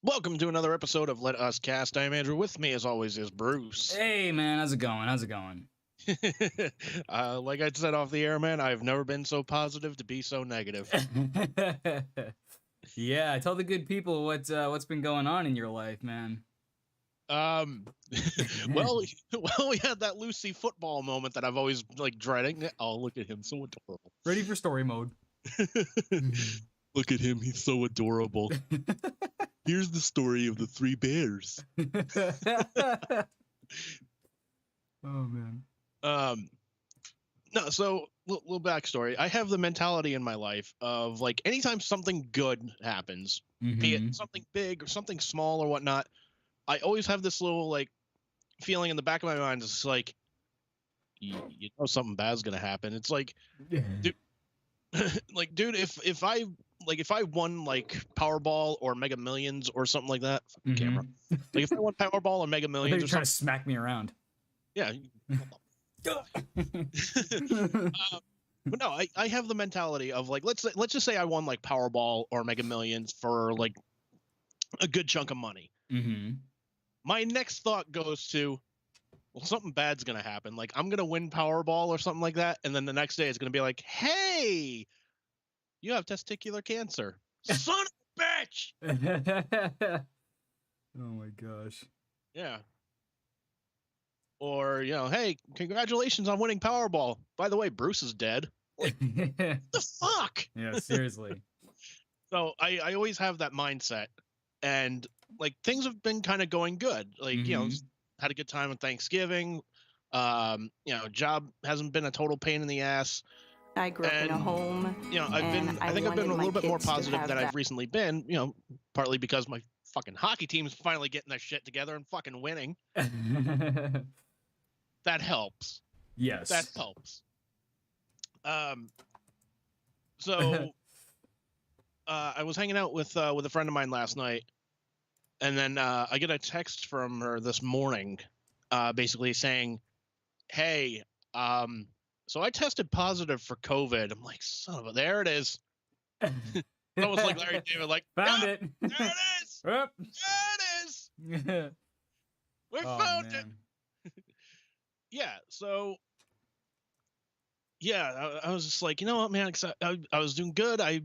Welcome to another episode of Let Us Cast. I am Andrew. With me, as always, is Bruce. Hey, man. How's it going? How's it going? Like I said off the air, man, I've never been so positive to be so negative. Yeah, tell the good people what's been going on in your life, man. Well, we had that Lucy football moment that I've always like dreading. Oh, look at him, so adorable. Ready for story mode. Look at him, he's so adorable. Here's the story of the three bears. Oh man. No, so little backstory. I have the mentality in my life of like anytime something good happens, be it something big or something small or whatnot, I always have this little like feeling in the back of my mind. It's like, you know, something bad's gonna happen. It's like, dude, dude, if I won like Powerball or Mega Millions or something like that, fucking camera. Like if I won Powerball or Mega Millions, you're trying to smack me around. Yeah. But no, I have the mentality of like let's just say I won like Powerball or Mega Millions for like a good chunk of money. My next thought goes to, well, something bad's gonna happen. Like I'm gonna win Powerball or something like that, and then the next day it's gonna be like, hey, you have testicular cancer, son of a bitch. Oh my gosh. Yeah. Or, you know, hey, congratulations on winning Powerball. By the way, Bruce is dead. Like, what the fuck? Yeah, seriously. So I always have that mindset. And, like, things have been kind of going good. Like, you know, had a good time on Thanksgiving. You know, job hasn't been a total pain in the ass. I grew up in a home. You know, I think I've been a little bit more positive than I've recently been, you know, partly because my fucking hockey team's finally getting their shit together and fucking winning. That helps. Yes. That helps. So I was hanging out with a friend of mine last night, and then I get a text from her this morning, basically saying, "Hey, so I tested positive for COVID." I'm like, son of a, there it is. Almost like Larry David, like, found it. There it is. There it is. We found it. Yeah, so yeah, I was just like, you know what, man, 'cause I was doing good. I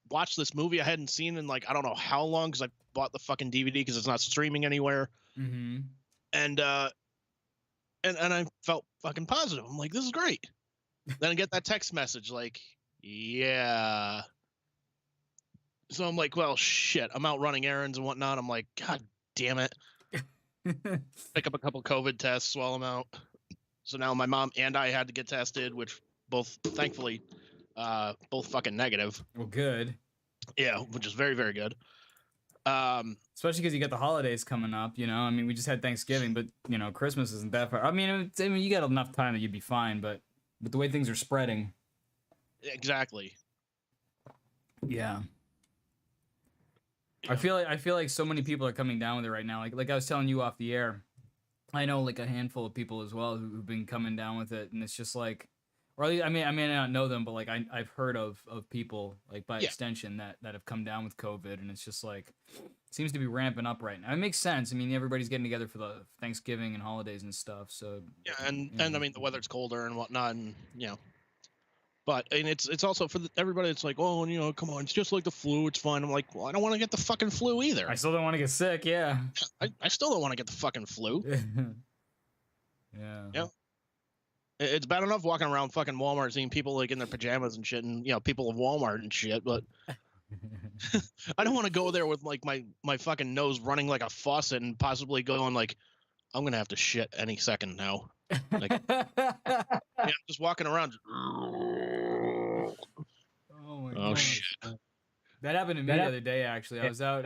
watched this movie I hadn't seen in like I don't know how long, because I bought the fucking DVD because it's not streaming anywhere. And I felt fucking positive. I'm like, this is great. Then I get that text message like, yeah. So I'm like, well, shit. I'm out running errands and whatnot. I'm like, God damn it. Pick up a couple COVID tests while I'm out. So now my mom and I had to get tested, which both, thankfully, both fucking negative. Well, good. Yeah, which is very, very good. Especially because you got the holidays coming up, you know? I mean, we just had Thanksgiving, but, you know, Christmas isn't that far. I mean, you got enough time that you'd be fine, but the way things are spreading. Exactly. Yeah. I feel like so many people are coming down with it right now. Like I was telling you off the air, I know like a handful of people as well who've been coming down with it, and it's just like, or at least, I may not know them, but like I've heard of people like by extension that have come down with COVID, and it's just like it seems to be ramping up right now. It makes sense. I mean, everybody's getting together for the Thanksgiving and holidays and stuff. So yeah, and I mean the weather's colder and whatnot, and you know. But and it's also for everybody. It's like, oh, you know, come on, it's just like the flu. It's fine. I'm like, well, I don't want to get the fucking flu either. I still don't want to get sick. Yeah. I still don't want to get the fucking flu. Yeah. Yeah. It's bad enough walking around fucking Walmart seeing people like in their pajamas and shit, and people of Walmart and shit. But I don't want to go there with like my fucking nose running like a faucet and possibly going like, I'm gonna have to shit any second now. Like, just walking around. Oh my Oh god. shit. That happened to me the other day. Actually, I was out.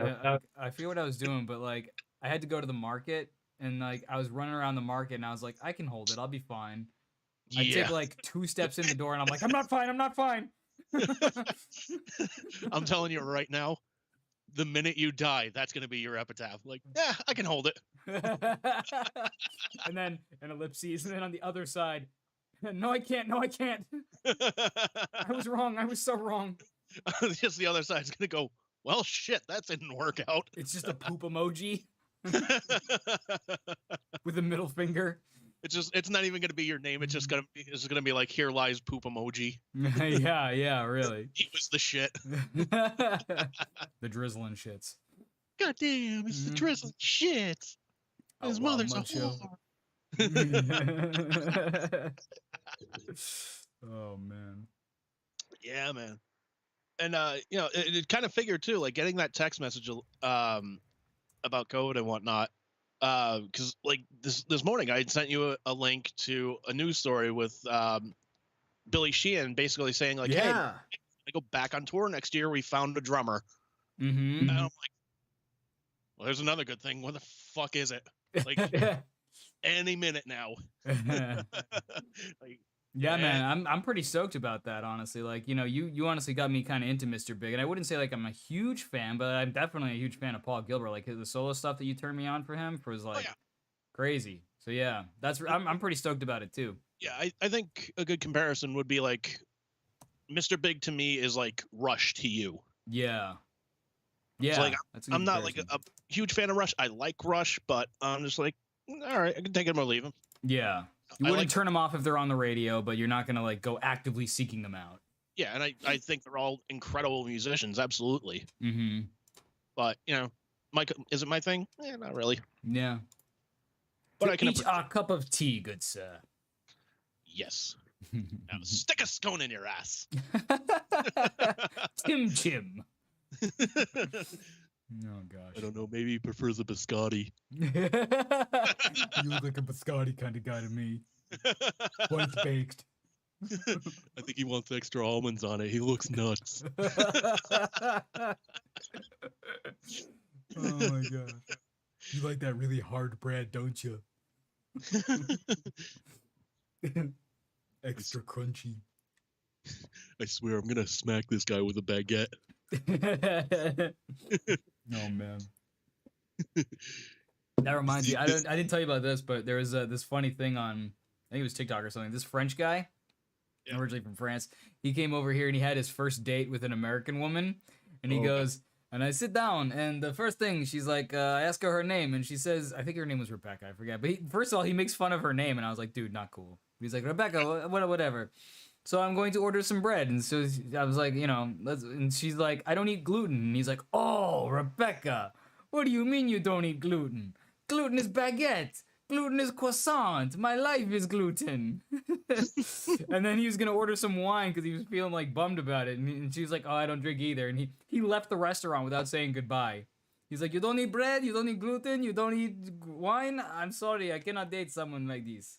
I forget what I was doing, but like I had to go to the market, and like I was running around the market, and I was like, I can hold it. I'll be fine. I take like 2 steps in the door, and I'm like, I'm not fine. I'm not fine. I'm telling you right now, the minute you die, that's gonna be your epitaph. Like, yeah, I can hold it. And then an ellipses, and then on the other side, no, I can't. No, I can't. I was wrong. I was so wrong. Just the other side's gonna go, well, shit, that didn't work out. It's just a poop emoji with a middle finger. It's not even gonna be your name. It's gonna be like, here lies poop emoji. yeah, really. He was the shit. The drizzling shits. God damn, it's the drizzling shit. His mother's a whore. Oh man. Yeah, man. And it kind of figured too, like getting that text message about COVID and whatnot. Because like this morning I had sent you a link to a news story with Billy Sheehan basically saying like, hey, I go back on tour next year. We found a drummer. Mm-hmm. And I'm like, well, there's another good thing. Where the fuck is it? Like any minute now. Like, yeah, man, I'm pretty stoked about that, honestly. Like, you honestly got me kind of into Mr. Big, and I wouldn't say like I'm a huge fan, but I'm definitely a huge fan of Paul Gilbert. Like the solo stuff that you turned me on for him was like crazy. So yeah, I'm pretty stoked about it too. Yeah, I think a good comparison would be like Mr. Big to me is like Rush to you. Yeah. Yeah. So like I'm not like a huge fan of Rush. I like Rush, but I'm just like, all right, I can take him or leave him. Yeah. You wouldn't turn them off if they're on the radio, but you're not going to like go actively seeking them out. Yeah, and I think they're all incredible musicians, absolutely. Mm-hmm. But, is it my thing? Yeah, not really. Yeah. But I can each a cup of tea, good sir. Yes. Now stick a scone in your ass. Tim Chim. Oh gosh. I don't know, maybe he prefers a biscotti. You look like a biscotti kind of guy to me. Once baked. I think he wants extra almonds on it. He looks nuts. Oh my god. You like that really hard bread, don't you? Extra crunchy. I swear I'm gonna smack this guy with a baguette. Oh man. That reminds me. I didn't tell you about this, but there was this funny thing on, I think it was TikTok or something. This French guy, originally from France, he came over here and he had his first date with an American woman, and he goes, and I sit down, and the first thing she's like, I ask her name, and she says, I think her name was Rebecca, I forget, but first of all, he makes fun of her name, and I was like, dude, not cool. He's like, Rebecca, whatever. So I'm going to order some bread, and so I was like, and she's like, I don't eat gluten, and he's like, oh, Rebecca, what do you mean you don't eat gluten? Gluten is baguette. Gluten is croissant. My life is gluten. And then he was going to order some wine because he was feeling like bummed about it. And she was like, oh, I don't drink either. And he left the restaurant without saying goodbye. He's like, you don't eat bread? You don't eat gluten? You don't eat wine? I'm sorry. I cannot date someone like this.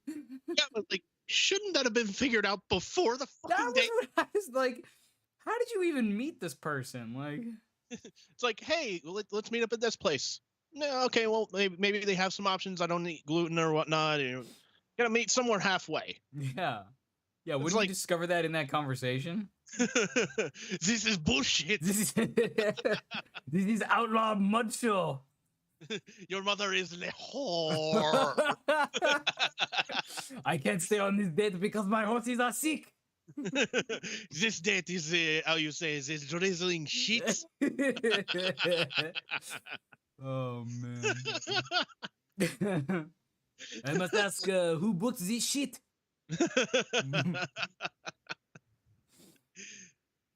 Yeah, but like, shouldn't that have been figured out before the fucking date? I was like, how did you even meet this person? Like, it's like, hey, let's meet up at this place. No, okay, well, maybe they have some options. I don't eat gluten or whatnot. Gotta meet somewhere halfway. Yeah. Yeah, wouldn't you discover that in that conversation? This is bullshit. This is outlaw mud show. Your mother is a whore. I can't stay on this date because my horses are sick. This date is, how you say, is drizzling shit. Oh, man. I must ask, who bought this shit? So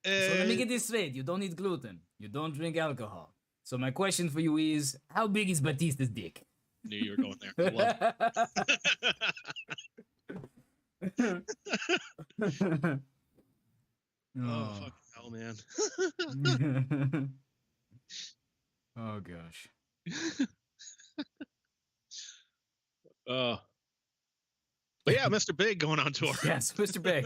let me get this straight. You don't eat gluten. You don't drink alcohol. So my question for you is, how big is Batista's dick? Knew you were going there. I love it. Oh, fucking hell, man. Oh gosh. But yeah, Mr. Big going on tour. Yes, Mr. Big.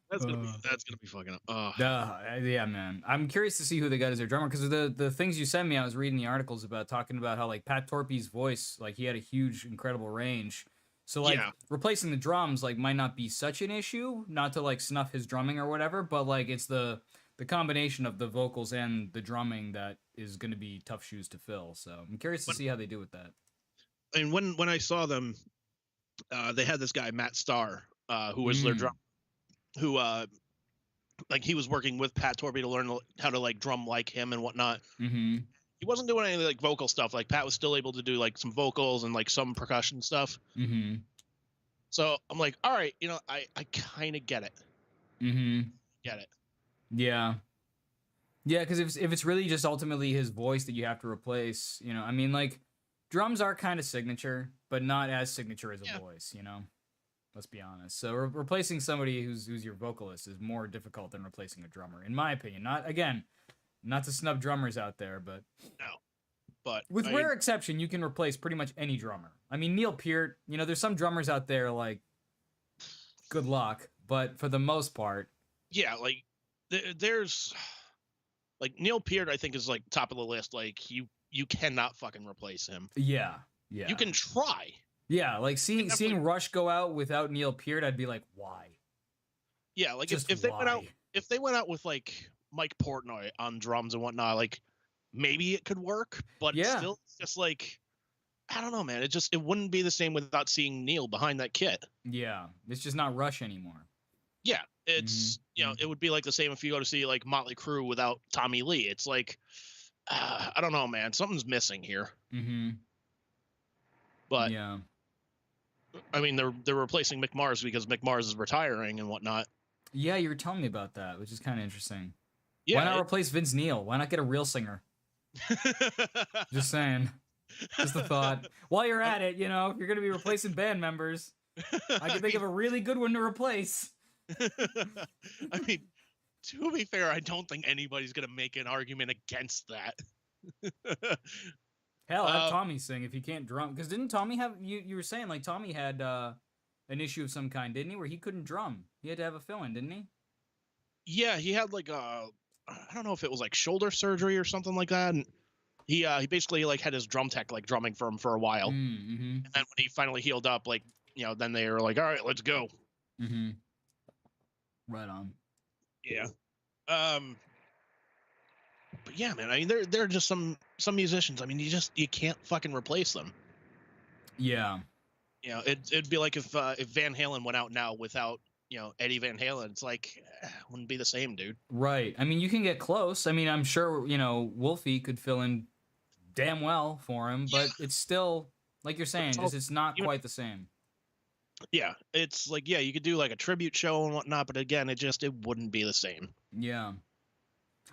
That's gonna be fucking. Yeah, man. I'm curious to see who they got as their drummer, because the things you sent me, I was reading the articles about, talking about how like Pat Torpey's voice, like he had a huge, incredible range. So like replacing the drums like might not be such an issue, not to like snuff his drumming or whatever, but like it's the combination of the vocals and the drumming that is going to be tough shoes to fill. So I'm curious to see how they do with that. And when I saw them, they had this guy Matt Starr, who was their drum, who like he was working with Pat Torpey to learn how to like drum like him and whatnot. He wasn't doing any like vocal stuff. Like Pat was still able to do like some vocals and like some percussion stuff. So I'm like, all right, you know, I kind of get it. Get it. Yeah. Yeah, because if it's really just ultimately his voice that you have to replace, you know, I mean, like, drums are kind of signature, but not as signature as a voice, you know? Let's be honest. So replacing somebody who's your vocalist is more difficult than replacing a drummer, in my opinion. Not to snub drummers out there, but... No. But with rare exception, you can replace pretty much any drummer. I mean, Neil Peart, you know, there's some drummers out there, like, good luck, but for the most part... Yeah, like, there's... Like, Neil Peart, I think, is, like, top of the list. Like, you cannot fucking replace him. Yeah, yeah. You can try. Yeah, like, seeing Rush go out without Neil Peart, I'd be like, why? Yeah, like, if they went out with, like, Mike Portnoy on drums and whatnot, like, maybe it could work, but still, it's just, like, I don't know, man. It wouldn't be the same without seeing Neil behind that kit. Yeah, it's just not Rush anymore. Yeah, it's, you know, it would be like the same if you go to see, like, Motley Crue without Tommy Lee. It's like, I don't know, man. Something's missing here. But, yeah. I mean, they're replacing Mick Mars because Mick Mars is retiring and whatnot. Yeah, you were telling me about that, which is kind of interesting. Yeah, why not replace Vince Neil? Why not get a real singer? Just saying. Just the thought. While you're at it, you know, if you're going to be replacing band members, I can think of a really good one to replace. I mean, to be fair, I don't think anybody's going to make an argument against that. Hell, have Tommy sing if he can't drum. Because didn't Tommy have... You were saying, like, Tommy had an issue of some kind, didn't he? Where he couldn't drum. He had to have a fill-in, didn't he? Yeah, he had, like, I don't know if it was, like, shoulder surgery or something like that. And he basically, like, had his drum tech, like, drumming for him for a while. And then when he finally healed up, like, you know, then they were like, all right, let's go. Right on. Yeah. But yeah, man, I mean, there are just some musicians. I mean, you can't fucking replace them. Yeah. You know, it'd be like if Van Halen went out now without, you know, Eddie Van Halen. It's like, wouldn't be the same, dude. Right. I mean, you can get close. I mean, I'm sure, you know, Wolfie could fill in damn well for him, but it's still, like you're saying, it's not quite the same. Yeah, it's like, yeah, you could do like a tribute show and whatnot, but again, it wouldn't be the same. Yeah.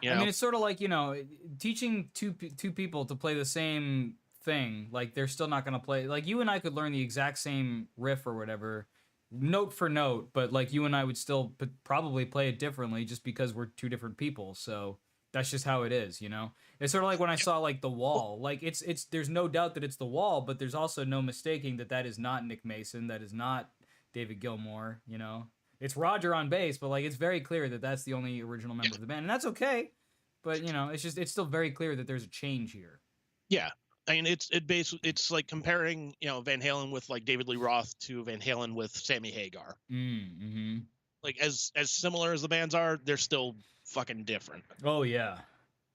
You know? I mean, it's sort of like, you know, teaching two people to play the same thing, like they're still not going to play. Like you and I could learn the exact same riff or whatever, note for note, but like you and I would still probably play it differently just because we're two different people. So that's just how it is, you know? It's sort of like when I saw like The Wall, like it's there's no doubt that it's The Wall, but there's also no mistaking that is not Nick Mason, that is not David Gilmour, you know? It's Roger on bass, but like it's very clear that that's the only original member of the band, and that's okay. But you know, it's still very clear that there's a change here. Yeah, I mean, it's like comparing, you know, Van Halen with like David Lee Roth to Van Halen with Sammy Hagar. Like as similar as the bands are, they're still fucking different. Oh yeah.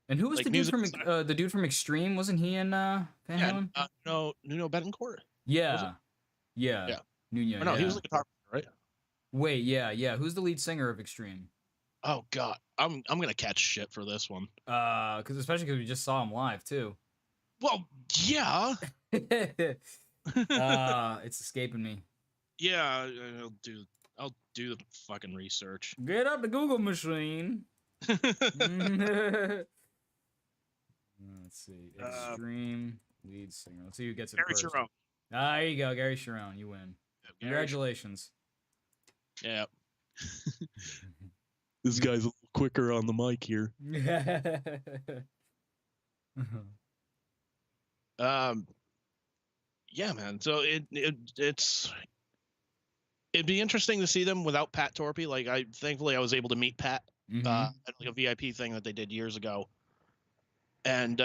And who was like the dude from Extreme? Wasn't he in Van Halen? No, Nuno Betancourt. Yeah. Nuno. No, he was the guitar player, right? Wait, yeah. Who's the lead singer of Extreme? Oh God, I'm gonna catch shit for this one. Especially because we just saw him live too. Well, yeah. It's escaping me. Yeah, I'll do the fucking research. Get up the Google machine. Let's see. Extreme lead singer. Let's see who gets it Harry first. Jerome. Ah, there you go, Gary Sharon. You win. Congratulations. Yeah. This guy's a little quicker on the mic here. Yeah, man. So it'd be interesting to see them without Pat Torpy. Like, thankfully I was able to meet Pat at like a VIP thing that they did years ago. And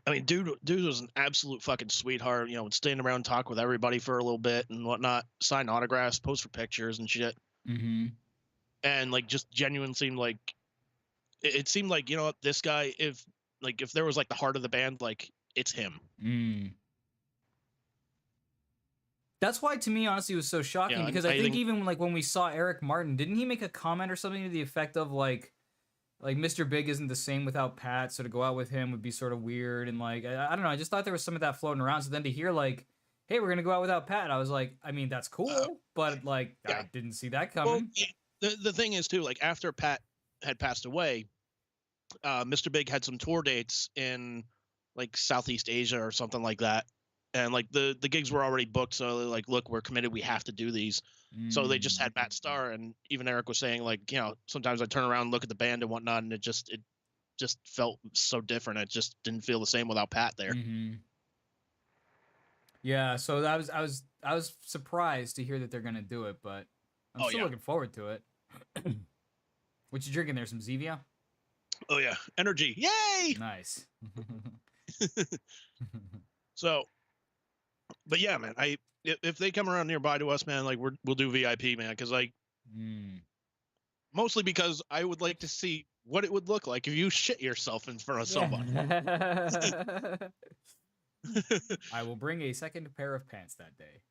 I mean, dude was an absolute fucking sweetheart. You know, would stand around and talk with everybody for a little bit and whatnot, sign autographs, pose for pictures and shit. And like, just genuine seemed like it seemed like, you know what, this guy, if there was like the heart of the band, like, it's him. That's why, to me, honestly, it was so shocking, because I think even like when we saw Eric Martin, didn't he make a comment or something to the effect of like Mr. Big isn't the same without Pat, so to go out with him would be sort of weird, and like I don't know, I just thought there was some of that floating around. So then to hear like, hey, we're gonna go out without Pat, I was like, I mean, that's cool, but like, I didn't see that coming. Well, the thing is too, like, after Pat had passed away, Mr. Big had some tour dates in like Southeast Asia or something like that. And like the gigs were already booked, so they're like, look, we're committed, we have to do these. So they just had Matt Starr, and even Eric was saying, like, you know, sometimes I turn around and look at the band and whatnot, and it just felt so different. It just didn't feel the same without Pat there. Yeah, so I was surprised to hear that they're gonna do it, but I'm still looking forward to it. What you drinking there? Some Zevia? Oh yeah, energy! Yay! Nice. So, but yeah, man, if they come around nearby to us, man, like we'll do VIP, man, because like mostly because I would like to see what it would look like if you shit yourself in front of somebody. I will bring a second pair of pants that day.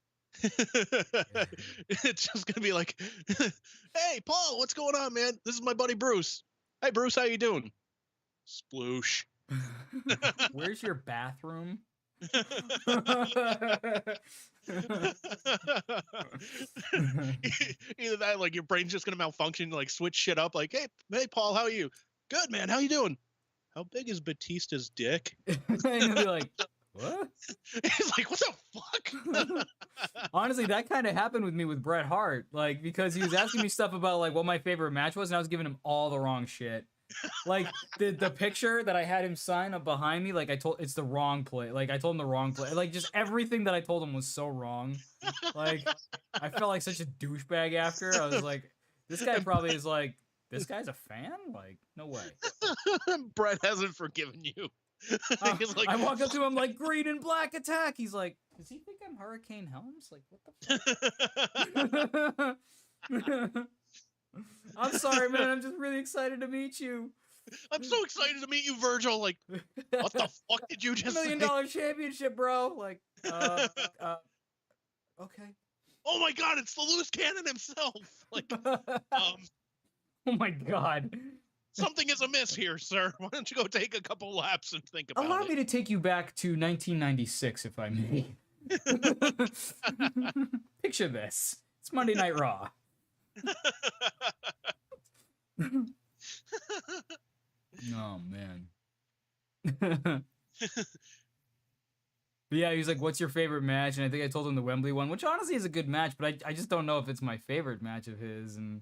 It's just gonna be like, hey Paul, what's going on, man? This is my buddy Bruce. Hey Bruce, how you doing? Sploosh. Where's your bathroom? Either that, like your brain's just gonna malfunction, like switch shit up, like, hey Paul, how are you? Good, man, how you doing? How big is Batista's dick? And he'll be like, what? He's like, what the fuck? Honestly, that kind of happened with me with Bret Hart, like, because he was asking me stuff about like what my favorite match was, and I was giving him all the wrong shit. Like the picture that I had him sign up behind me, like it's the wrong play. Like I told him the wrong play. Like just everything that I told him was so wrong. Like I felt like such a douchebag after. I was like, this guy probably is like, this guy's a fan? Like, no way. Bret hasn't forgiven you. Like, I walk up to him like, green and black attack. He's like, does he think I'm Hurricane Helms? Like, what the fuck? I'm sorry, man. I'm just really excited to meet you. I'm so excited to meet you, Virgil. Like, what the fuck did you just $1 million championship, bro. Like, okay. Oh my god, it's the loose cannon himself. Like, oh my god. Something is amiss here, sir. Why don't you go take a couple laps and think about it? Allow me to take you back to 1996, if I may. Picture this. It's Monday Night Raw. Oh, man. But yeah, he was like, what's your favorite match? And I think I told him the Wembley one, which honestly is a good match, but I just don't know if it's my favorite match of his. And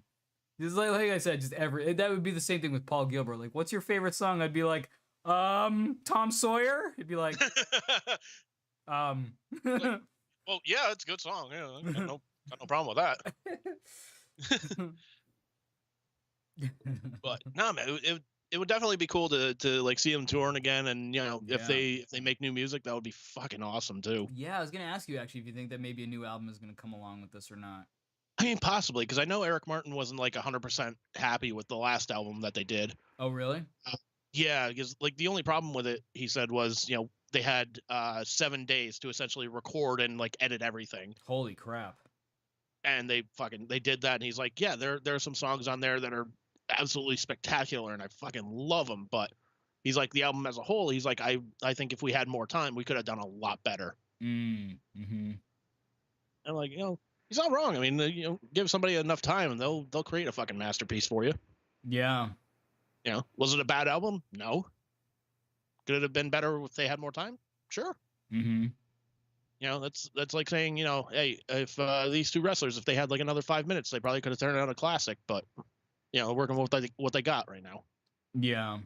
just like I said, just that would be the same thing with Paul Gilbert. Like, what's your favorite song? I'd be like, Tom Sawyer. He'd be like, well, yeah, it's a good song. Yeah, got no problem with that. But no, man, it would definitely be cool to like see them touring again, and you know, if they make new music, that would be fucking awesome too. Yeah, I was gonna ask you actually if you think that maybe a new album is gonna come along with this or not. I mean, possibly, because I know Eric Martin wasn't like 100% happy with the last album that they did. Oh, really? Yeah, because like the only problem with it, he said, was, you know, they had 7 days to essentially record and like edit everything. Holy crap! And they did that, and he's like, yeah, there are some songs on there that are absolutely spectacular, and I fucking love them. But he's like, the album as a whole, he's like, I think if we had more time, we could have done a lot better. Mm-hmm. And like, you know, he's not wrong. I mean, you know, give somebody enough time, and they'll create a fucking masterpiece for you. Yeah. You know, was it a bad album? No. Could it have been better if they had more time? Sure. Mm-hmm. You know, that's like saying, you know, hey, if these two wrestlers, if they had like another 5 minutes, they probably could have turned out a classic. But you know, working with what they got right now. Yeah.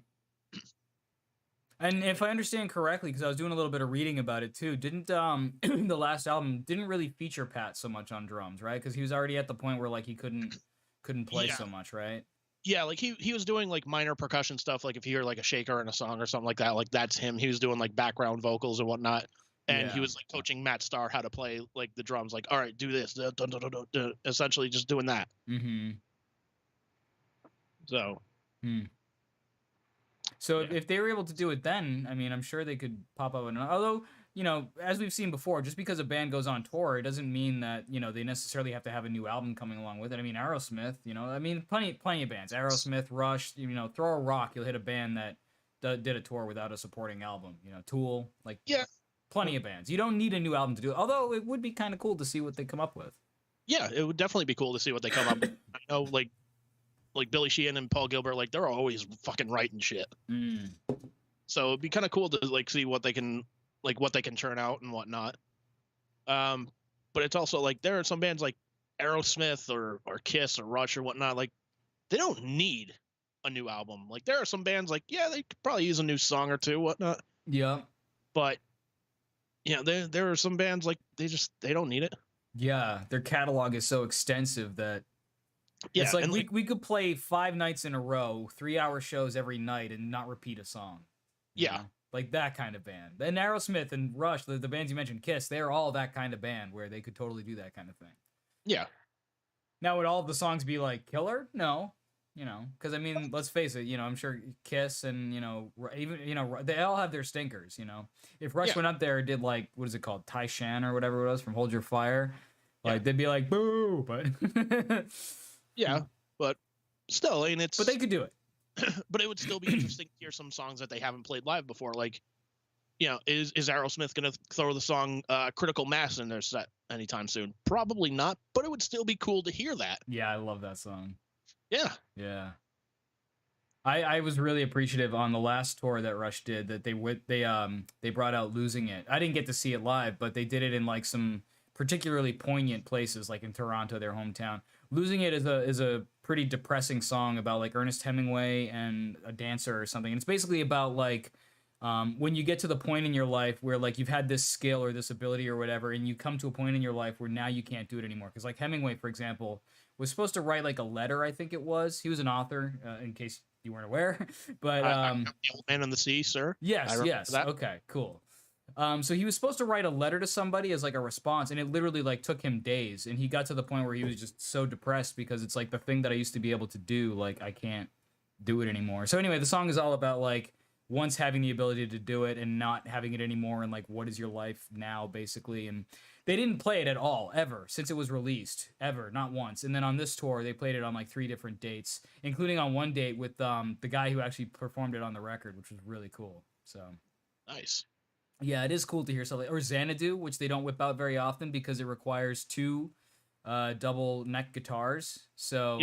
And if I understand correctly, because I was doing a little bit of reading about it too, didn't the last album didn't really feature Pat so much on drums, right? Because he was already at the point where like he couldn't play so much, right? Yeah, like he was doing like minor percussion stuff, like if you hear like a shaker in a song or something like that, like that's him. He was doing like background vocals and whatnot, and he was like coaching Matt Starr how to play like the drums. Like, all right, do this, dun, dun, dun, dun, dun, essentially just doing that. Mm-hmm. So. So if they were able to do it then, I mean, I'm sure they could pop up. Although, you know, as we've seen before, just because a band goes on tour, it doesn't mean that, you know, they necessarily have to have a new album coming along with it. I mean, Aerosmith, you know, I mean, plenty of bands. Aerosmith, Rush, you know, throw a rock, you'll hit a band that did a tour without a supporting album. You know, Tool, like, plenty of bands. You don't need a new album to do it. Although it would be kind of cool to see what they come up with. Yeah, it would definitely be cool to see what they come up with. I know, like Billy Sheehan and Paul Gilbert, like they're always fucking writing shit. So it'd be kind of cool to like see what they can churn out and whatnot. But it's also like there are some bands like Aerosmith or Kiss or Rush or whatnot, like they don't need a new album. Like there are some bands like, yeah, they could probably use a new song or two, whatnot. Yeah. But you know, there are some bands like they don't need it. Yeah, their catalog is so extensive that it's like we could play 5 nights in a row, 3-hour shows every night, and not repeat a song. Yeah. Know? Like that kind of band. And Aerosmith and Rush, the bands you mentioned, Kiss, they're all that kind of band where they could totally do that kind of thing. Yeah. Now, would all of the songs be like killer? No. You know, because I mean, let's face it, you know, I'm sure Kiss and, you know, even, you know, they all have their stinkers, you know. If Rush went up there and did like, what is it called? Tai Shan or whatever it was from Hold Your Fire, like they'd be like, boo, but... Yeah, but still, I mean, it's... But they could do it. But it would still be interesting to hear some songs that they haven't played live before. Like, you know, is Aerosmith going to throw the song Critical Mass in their set anytime soon? Probably not, but it would still be cool to hear that. Yeah, I love that song. Yeah. Yeah. I was really appreciative on the last tour that Rush did that they brought out Losing It. I didn't get to see it live, but they did it in like some particularly poignant places, like in Toronto, their hometown. Losing It is a pretty depressing song about like Ernest Hemingway and a dancer or something. And it's basically about like when you get to the point in your life where like you've had this skill or this ability or whatever, and you come to a point in your life where now you can't do it anymore. Because like Hemingway, for example, was supposed to write like a letter, I think it was. He was an author, in case you weren't aware. But The Old Man and the Sea, sir. Yes. Okay, cool. So he was supposed to write a letter to somebody as like a response, and it literally like took him days, and he got to the point where he was just so depressed because it's like the thing that I used to be able to do, like I can't do it anymore. So anyway, the song is all about like once having the ability to do it and not having it anymore, and like what is your life now basically. And they didn't play it at all ever since it was released, ever, not once. And then on this tour they played it on like 3 different dates, including on one date with the guy who actually performed it on the record, which was really cool. So nice. Yeah, it is cool to hear something. Or Xanadu, which they don't whip out very often because it requires 2 double neck guitars. So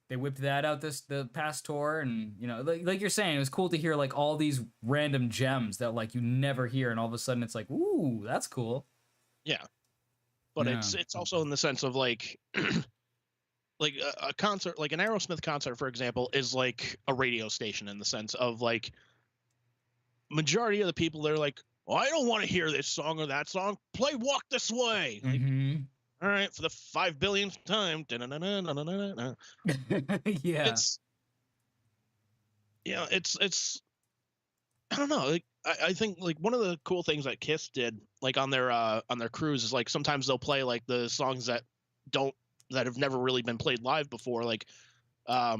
they whipped that out the past tour, and you know, like you're saying, it was cool to hear like all these random gems that like you never hear, and all of a sudden it's like, ooh, that's cool. Yeah, but it's also in the sense of like like a concert, like an Aerosmith concert, for example, is like a radio station in the sense of like majority of the people they're like, well, I don't want to hear this song or that song. Play Walk This Way. Like, all right, for the 5 billionth time. Yeah. It's I don't know. Like, I think like one of the cool things that Kiss did like on their cruise is like sometimes they'll play like the songs that have never really been played live before. Like I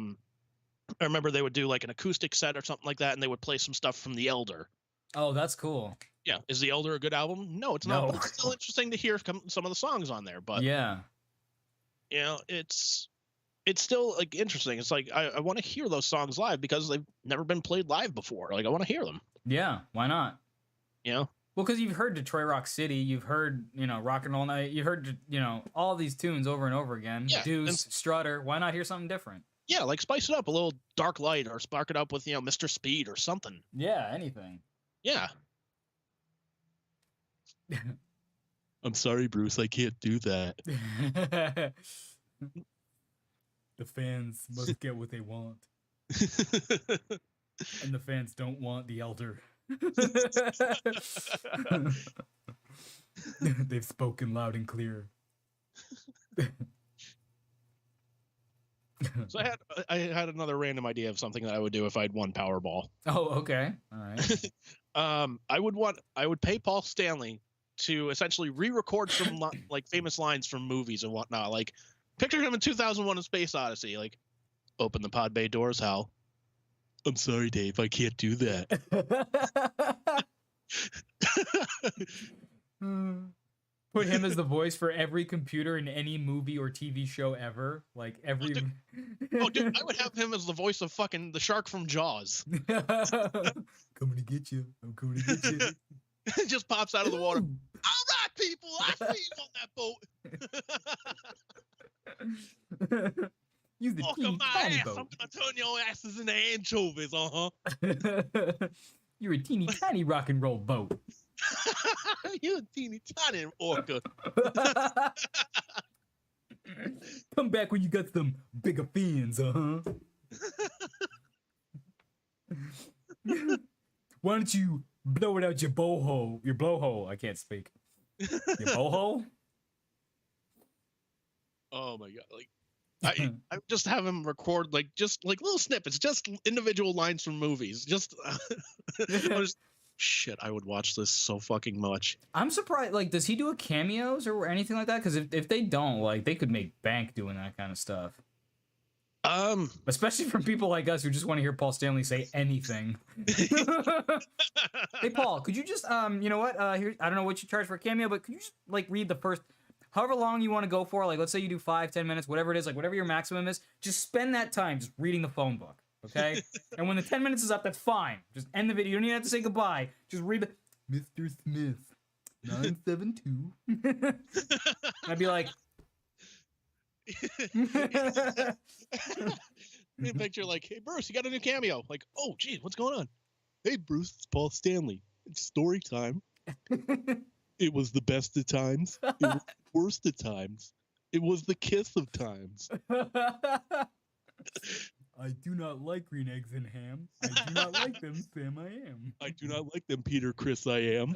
remember they would do like an acoustic set or something like that, and they would play some stuff from The Elder. Oh, that's cool. Yeah, is The Elder a good album? No, it's not. But it's still interesting to hear some of the songs on there. But yeah, you know, it's still like interesting. It's like I want to hear those songs live because they've never been played live before. Like I want to hear them. Yeah, why not? You know, well, because you've heard Detroit Rock City, you've heard Rock and Roll Night, you've heard all these tunes over and over again. Yeah, Deuce, Strutter. Why not hear something different? Yeah, like spice it up a little, Dark Light, or spark it up with Mr. Speed or something. Yeah, anything. Yeah. I'm sorry, Bruce. I can't do that. The fans must get what they want. And the fans don't want the elder. They've spoken loud and clear. So I had another random idea of something that I would do if I'd won Powerball. Oh, okay. All right. I would pay Paul Stanley to essentially re-record some like famous lines from movies and whatnot. Like, picture him in 2001: A Space Odyssey. Like, open the pod bay doors, Hal. I'm sorry, Dave. I can't do that. Put him as the voice for every computer in any movie or TV show ever. Like every. Oh, dude, I would have him as the voice of fucking the shark from Jaws. Coming to get you. I'm coming to get you. It just pops out of the water. All right, people. I see you on that boat. Use the Welcome my tiny ass. boat. I'm gonna turn your asses into anchovies. You're a teeny tiny rock and roll boat. You're a teeny tiny orca. Come back when you got some bigger fins, Why don't you blow it out your blowhole? Your blowhole. I can't speak. Your blowhole? Oh my god! Like, I just have him record like just like little snippets, just individual lines from movies. Just, shit, I would watch this so fucking much. I'm surprised. Like, does he do a cameos or anything like that? Because if they don't, like, they could make bank doing that kind of stuff. Especially from people like us who just want to hear Paul Stanley say anything. Hey, Paul, could you just you know what? Here, I don't know what you charge for a cameo, but could you just like read the first, however long you want to go for? Like, let's say you do 5-10 minutes, whatever it is, like whatever your maximum is. Just spend that time just reading the phone book. Okay? And when the 10 minutes is up, that's fine. Just end the video. You don't even have to say goodbye. Just read the Mr. Smith 972. I'd be like, You picture like, hey Bruce, you got a new cameo. Like, oh geez, what's going on? Hey Bruce, it's Paul Stanley. It's story time. It was the best of times. It was the worst of times. It was the kiss of times. I do not like green eggs and ham. I do not like them, Sam. I am. I do not like them, Peter Chris. I am.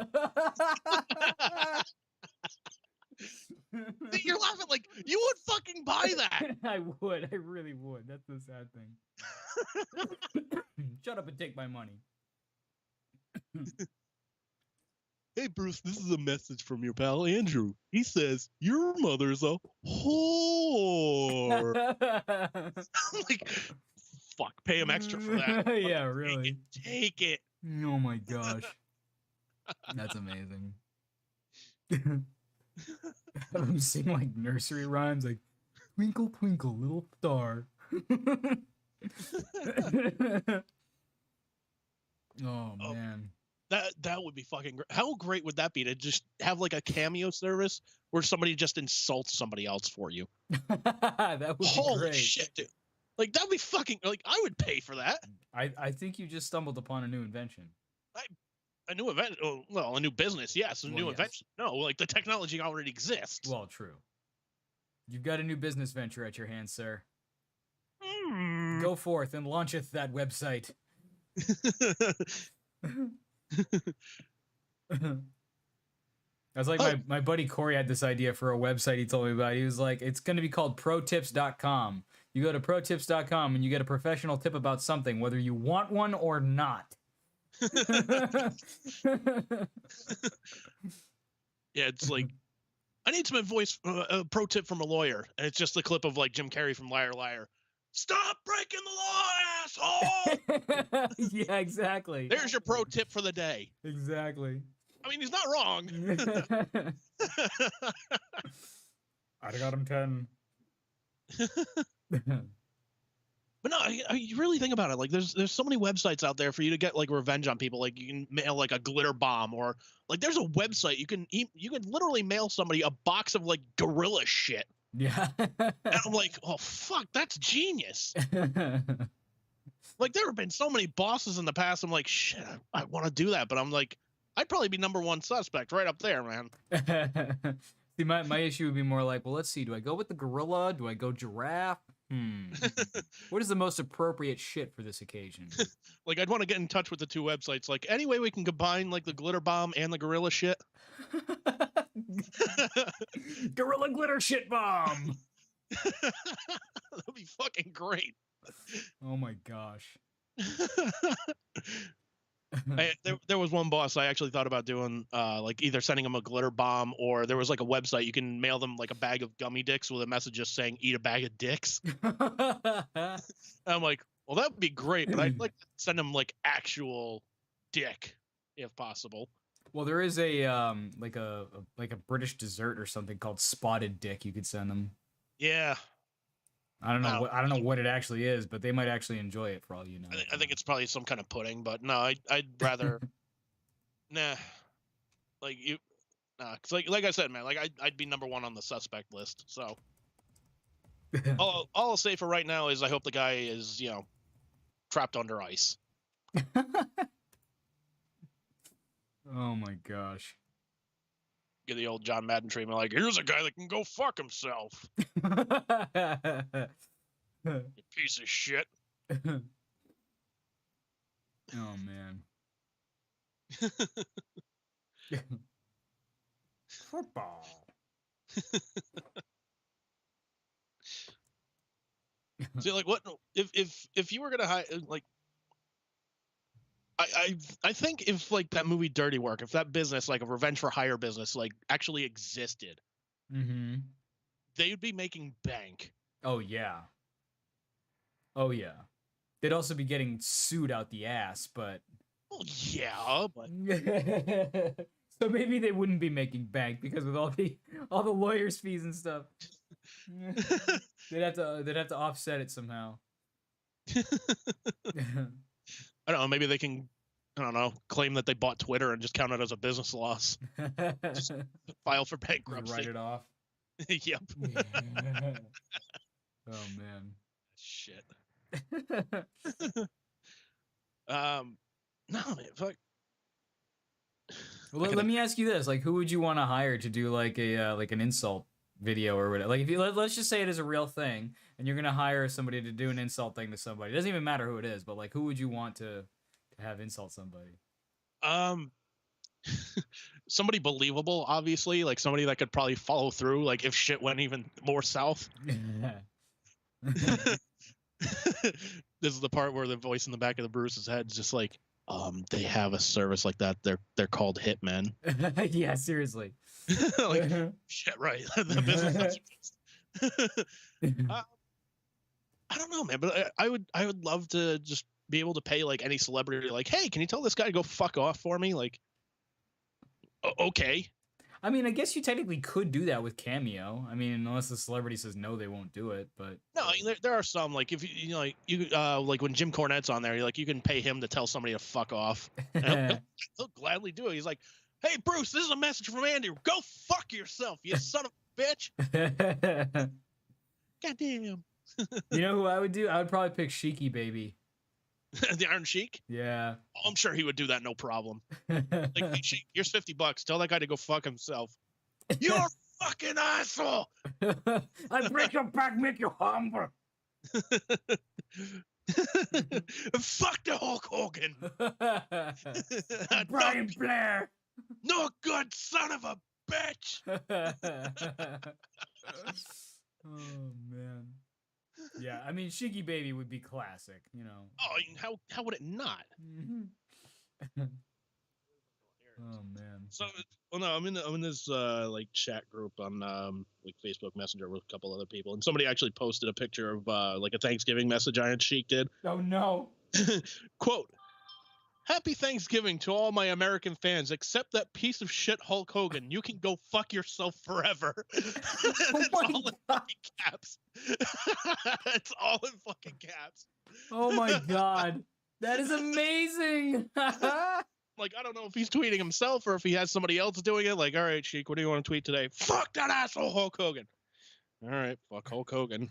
You're laughing like you would fucking buy that. I would. I really would. That's the sad thing. Shut up and take my money. Hey Bruce, this is a message from your pal Andrew. He says your mother's a whore. I'm like, fuck, pay him extra for that. Yeah, really. Take it. Oh my gosh. That's amazing. Have him sing like nursery rhymes, like twinkle twinkle little star. Oh man. That would be fucking great. How great would that be to just have like a cameo service where somebody just insults somebody else for you? That would be Holy great. shit, dude. Like that'd be fucking like I would pay for that. I think you just stumbled upon a new invention. A new event, well, a new business, yes. A new invention. No, like the technology already exists. Well, true. You've got a new business venture at your hands, sir. Go forth and launcheth that website. I was like, my buddy Corey had this idea for a website he told me about. He was like, it's going to be called protips.com. You go to protips.com and you get a professional tip about something, whether you want one or not. Yeah, it's like, I need some advice, a pro tip from a lawyer. And it's just the clip of like Jim Carrey from Liar Liar. Stop breaking the law, asshole! Yeah, exactly. There's your pro tip for the day. Exactly. I mean, he's not wrong. I got him 10. But no, you really think about it. Like, there's so many websites out there for you to get like revenge on people. Like, you can mail like a glitter bomb, or like there's a website you can literally mail somebody a box of like gorilla shit. Yeah. And I'm like, oh fuck, that's genius. Like, there have been so many bosses in the past. I'm like, shit, I want to do that, but I'm like, I'd probably be #1 suspect right up there, man. See, my issue would be more like, well, let's see. Do I go with the gorilla? Do I go giraffe? What is the most appropriate shit for this occasion? Like, I'd want to get in touch with the two websites. Like, any way we can combine like the glitter bomb and the gorilla shit. Gorilla glitter shit bomb. That'd be fucking great. Oh my gosh. There was one boss I actually thought about doing, like either sending him a glitter bomb, or there was like a website you can mail them like a bag of gummy dicks with a message just saying "eat a bag of dicks." I'm like, well, that would be great, but I'd like to send them like actual dick if possible. Well, there is a like a British dessert or something called spotted dick you could send them. Yeah. I don't know what it actually is, but they might actually enjoy it for all you know. I think it's probably some kind of pudding, but no, I'd rather nah. Like you, nah, cause like I said, man, like I'd be #1 on the suspect list. So all I'll say for right now is I hope the guy is, you know, trapped under ice. Oh my gosh. Get the old John Madden treatment, like, here's a guy that can go fuck himself. You piece of shit. Oh man. Football. See, like, what if you were gonna hire, like, I think if like that movie Dirty Work, if that business, like a revenge for hire business, like actually existed, they would be making bank. Oh yeah. Oh yeah. They'd also be getting sued out the ass, but Well, yeah, but so maybe they wouldn't be making bank because with all the lawyers' fees and stuff, they'd have to offset it somehow. I don't know. Maybe they can, I don't know, claim that they bought Twitter and just count it as a business loss. Just file for bankruptcy. Write it off. Yep. Oh man. Shit. No man, fuck. Well, let me ask you this: like, who would you want to hire to do like a like an insult video or whatever? Like, if you let's just say it is a real thing, and you're gonna hire somebody to do an insult thing to somebody. It doesn't even matter who it is, but like, who would you want to have insult somebody? Somebody believable, obviously, like somebody that could probably follow through, like if shit went even more south. This is the part where the voice in the back of the Bruce's head is just like, they have a service like that. They're called hitmen. Yeah, seriously. Like, shit, right? The business. I don't know, man, but I would love to just be able to pay like any celebrity, like, hey, can you tell this guy to go fuck off for me? Like, okay. I mean, I guess you technically could do that with Cameo. I mean, unless the celebrity says no, they won't do it. But no, I mean, there are some, like, if you know, like you like when Jim Cornette's on there, like you can pay him to tell somebody to fuck off. He'll gladly do it. He's like, hey, Bruce, this is a message from Andy. Go fuck yourself, you son of a bitch. Goddamn. You know who I would do? I would probably pick Sheiky Baby. The Iron Sheik? Yeah. Oh, I'm sure he would do that, no problem. Like, hey, Sheik, here's $50. Tell that guy to go fuck himself. You're a fucking asshole. I break your back, make you humble. Fuck the Hulk Hogan. Brian Blair. No good son of a bitch. Oh man. Yeah, I mean, Sheiky Baby would be classic, you know. Oh, how would it not? Oh man. So, well, no, I'm in this like chat group on like Facebook Messenger with a couple other people, and somebody actually posted a picture of like a Thanksgiving message Iron Sheik did. Oh no. Quote: Happy Thanksgiving to all my American fans, except that piece of shit Hulk Hogan. You can go fuck yourself forever. It's all in fucking caps. It's all in fucking caps. Oh my god. That is amazing. Like, I don't know if he's tweeting himself or if he has somebody else doing it. Like, all right, Sheik, what do you want to tweet today? Fuck that asshole Hulk Hogan. All right, fuck Hulk Hogan.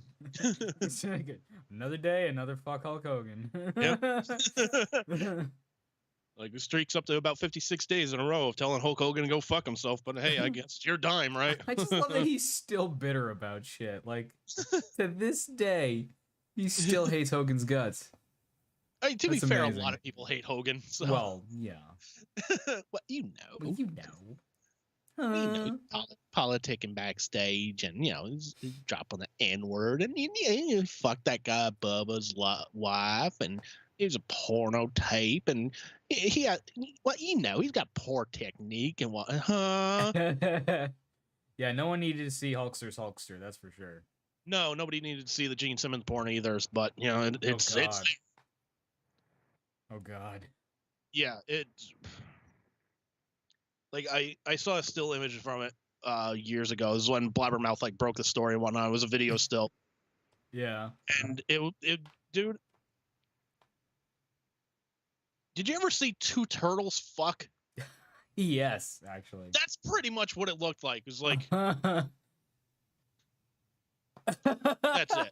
Another day, another fuck Hulk Hogan. Yep. Like, the streak's up to about 56 days in a row of telling Hulk Hogan to go fuck himself. But hey, I guess it's your dime, right? I just love that he's still bitter about shit. Like, to this day, he still hates Hogan's guts. I mean, to be fair, a lot of people hate Hogan. So. Well, yeah. Well, you know. Well, you know. You know, politicking backstage, and he's dropping the N-word, and he fucked that guy Bubba's wife, and it was a porno tape, and he had, well, he's got poor technique and what, Yeah, no one needed to see Hulkster's Hulkster, that's for sure. No, nobody needed to see the Gene Simmons porn either, but it's oh god. Yeah, it's like I saw a still image from it years ago. This is when Blabbermouth like broke the story and whatnot. It was a video still. Yeah. And it dude, did you ever see two turtles fuck? Yes, actually. That's pretty much what it looked like. It was like that's it.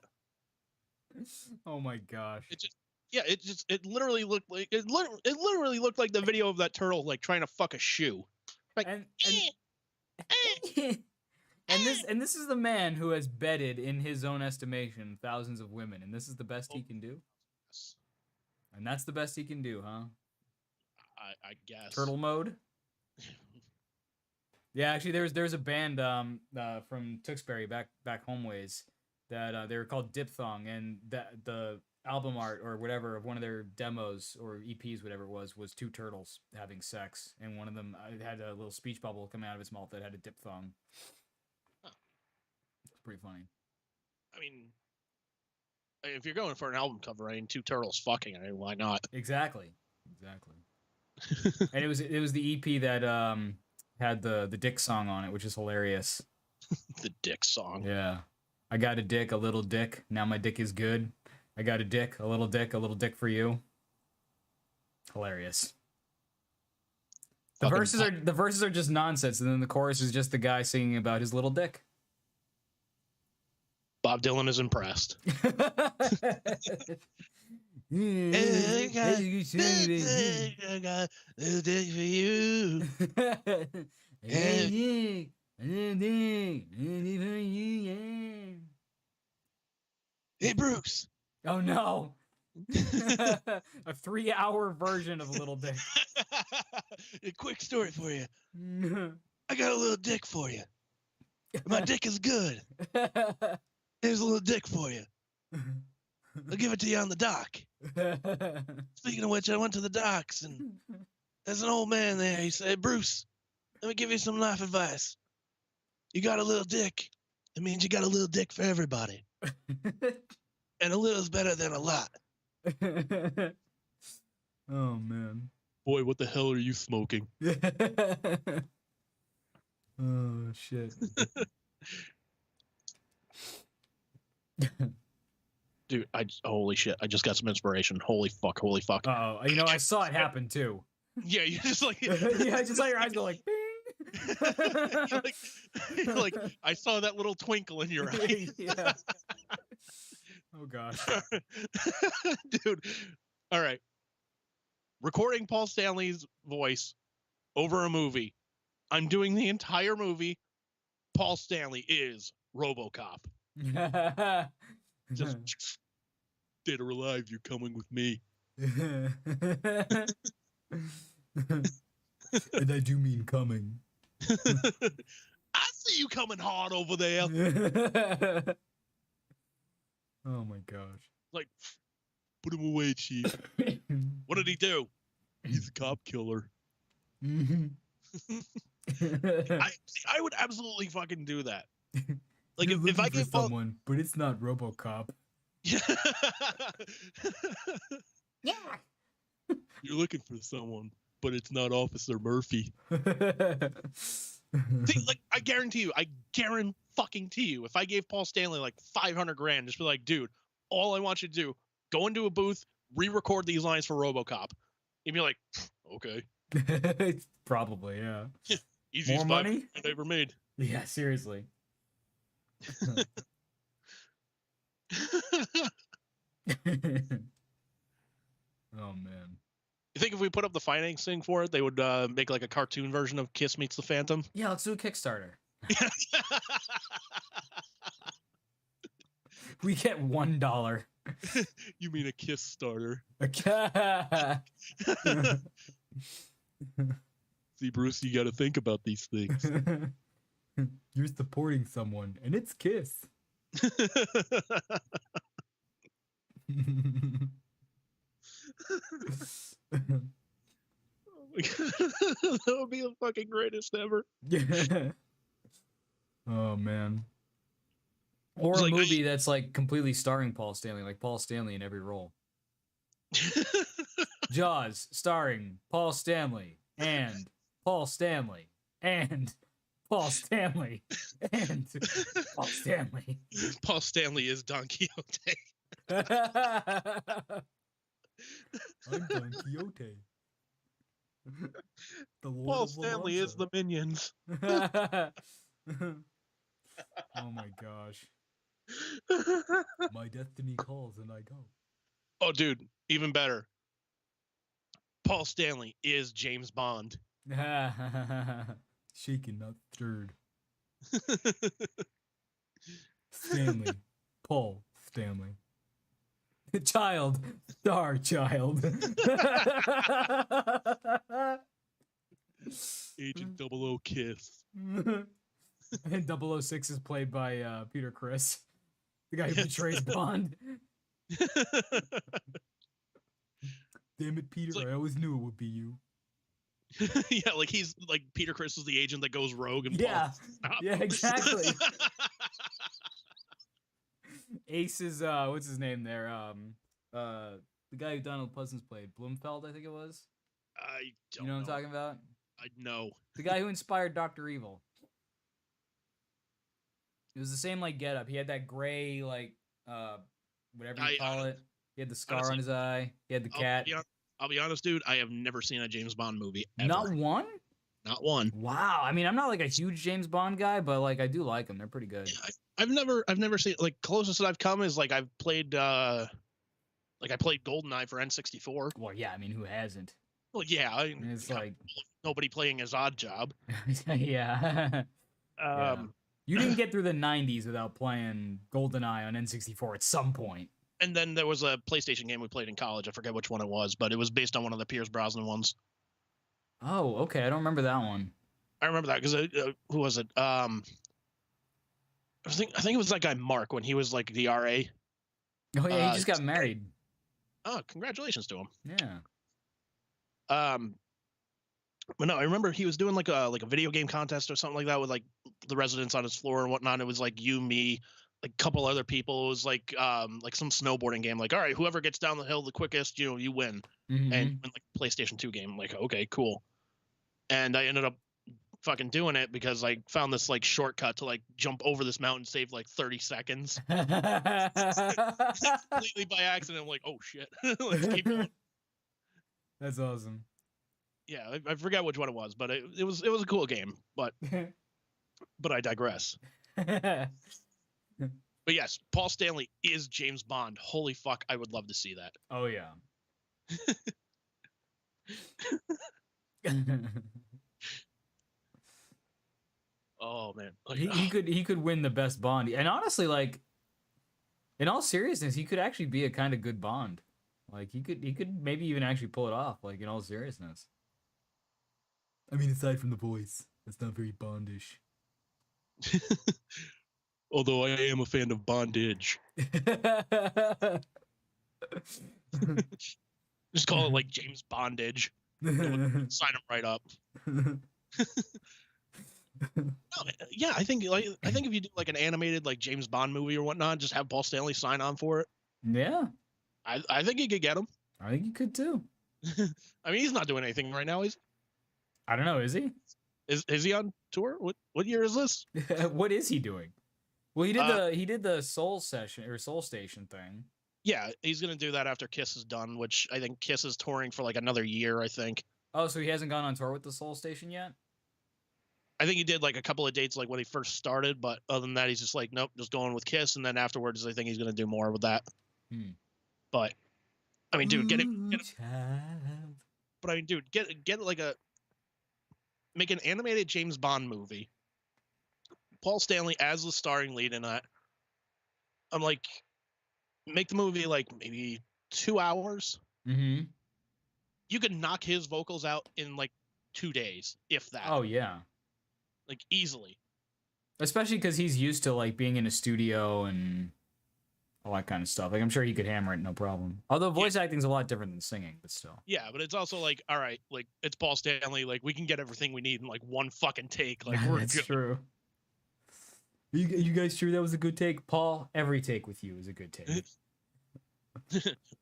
Oh my gosh. It literally looked like it literally looked like the video of that turtle like trying to fuck a shoe. Like, and this is the man who has bedded, in his own estimation, thousands of women, and this is the best he can do. And that's the best he can do, huh? I guess. Turtle mode. Yeah, actually, there's a band from Tewksbury back home ways that they were called Diphthong, and that the album art or whatever of one of their demos or EPs, whatever it was two turtles having sex, and one of them had a little speech bubble coming out of its mouth that had a diphthong. Huh. It's pretty funny. I mean, if you're going for an album cover, I mean, two turtles fucking, I mean, why not? Exactly. And it was the EP that had the dick song on it, which is hilarious. The dick song. Yeah. I got a dick, a little dick. Now my dick is good. I got a dick, a little dick for you. Hilarious. The verses are just nonsense, and then the chorus is just the guy singing about his little dick. Bob Dylan is impressed. I got a dick for you. Hey, Bruce. Oh no. A 3-hour version of Little Dick. A quick story for you. I got a little dick for you. My dick is good. Here's a little dick for you. I'll give it to you on the dock. Speaking of which, I went to the docks, and there's an old man there. He said, Bruce, let me give you some life advice. You got a little dick. It means you got a little dick for everybody. And a little is better than a lot. Oh, man. Boy, what the hell are you smoking? Oh, shit. Dude, holy shit. I just got some inspiration. Holy fuck. Uh-oh. I saw it happen, too. Yeah, you just like... Yeah, I just saw your eyes go like, bing. like, I saw that little twinkle in your eye. Yeah. Oh, gosh. Dude. All right. Recording Paul Stanley's voice over a movie. I'm doing the entire movie. Paul Stanley is RoboCop. Just dead or alive, you're coming with me. And I do mean coming. I see you coming hard over there. Oh my gosh. Like, put him away, Chief. What did he do? He's a cop killer. I would absolutely fucking do that. Like, if I get someone, but it's not RoboCop. Yeah. Yeah. You're looking for someone, but it's not Officer Murphy. See, like, I guarantee you, if I gave Paul Stanley like $500,000, just be like, dude, all I want you to do, go into a booth, re-record these lines for RoboCop. You'd be like, okay. Probably, yeah. Easiest more money I ever made. Yeah, seriously. Oh man. You think if we put up the financing for it, they would make like a cartoon version of Kiss Meets the Phantom? Yeah, let's do a Kickstarter. We get $1. You mean a Kiss starter? See, Bruce, you got to think about these things. You're supporting someone, and it's Kiss. That would be the fucking greatest ever. Oh man. Or a movie that's like completely starring Paul Stanley, like Paul Stanley in every role. Jaws, starring Paul Stanley and Paul Stanley and Paul Stanley and Paul Stanley. Paul Stanley is Don Quixote. I'm Don Quixote. Paul Stanley is the Minions. Oh my gosh. My destiny calls and I go. Oh, dude, even better. Paul Stanley is James Bond. Shaken, not stirred. Stanley. Paul Stanley. Child. Star Child. Agent 00 Kiss. And 006 is played by Peter Criss, the guy who betrays Bond. Damn it, Peter! Like, I always knew it would be you. Yeah, like he's like Peter Criss is the agent that goes rogue and yeah, exactly. Ace is what's his name there? The guy who Donald Pleasance played, Blumfeld, I think it was. I don't know. You know what I'm talking about? I know. The guy who inspired Dr. Evil. It was the same like getup. He had that gray like whatever you call it. He had the scar honestly, on his eye. He had the cat. I'll be honest, dude. I have never seen a James Bond movie ever. Not one? Not one. Wow. I mean, I'm not like a huge James Bond guy, but like I do like them. They're pretty good. Yeah, I've never seen like closest that I've come is like I've played I played GoldenEye for N64. Well, yeah. I mean, who hasn't? Well, yeah. It's like nobody playing his Odd Job. Yeah. Yeah. You didn't get through the 90s without playing GoldenEye on N64 at some point. And then there was a PlayStation game we played in college. I forget which one it was, but it was based on one of the Pierce Brosnan ones. Oh, okay. I don't remember that one. I remember that because who was it? I think it was that guy Mark when he was like the RA. Oh yeah, he just got married. Oh, congratulations to him. Yeah. But no, I remember he was doing like a video game contest or something like that with like the residents on his floor and whatnot. It was like you, me, like a couple other people. It was like some snowboarding game. Like, all right, whoever gets down the hill the quickest, you win. Mm-hmm. And like PlayStation 2 game. I'm like, okay, cool. And I ended up fucking doing it because I found this like shortcut to like jump over this mountain, save like 30 seconds. Completely by accident. I'm like, oh shit. Let's keep going. That's awesome. Yeah, I forget which one it was, but it was a cool game. But I digress. But yes, Paul Stanley is James Bond. Holy fuck, I would love to see that. Oh yeah. Oh man, like, he could win the best Bond, and honestly, like, in all seriousness, he could actually be a kind of good Bond. Like he could maybe even actually pull it off. Like in all seriousness. I mean, aside from the voice, that's not very Bondish. Although I am a fan of bondage. Just call it like James Bondage. Sign him right up. No, yeah, I think if you do like an animated like James Bond movie or whatnot, just have Paul Stanley sign on for it. Yeah. I think you could get him. I think you could too. I mean, he's not doing anything right now. I don't know. Is he? Is he on tour? What year is this? What is he doing? Well, he did the Soul Session or Soul Station thing. Yeah, he's gonna do that after Kiss is done, which I think Kiss is touring for like another year. I think. Oh, so he hasn't gone on tour with the Soul Station yet? I think he did like a couple of dates like when he first started, but other than that, he's just like, nope, just going with Kiss, and then afterwards, I think he's gonna do more with that. But I mean, dude, get him. But I mean, dude, get like make an animated James Bond movie. Paul Stanley as the starring lead in that. I'm like, make the movie like maybe 2 hours. Mm-hmm. You could knock his vocals out in like 2 days, if that. Oh yeah. Like easily. Especially because he's used to like being in a studio and all that kind of stuff. Like I'm sure he could hammer it, no problem. Although voice acting's a lot different than singing, but still. Yeah, but it's also like, all right, like it's Paul Stanley, like we can get everything we need in like one fucking take. Like we're That's good. true. You guys sure that was a good take, Paul? Every take with you is a good take.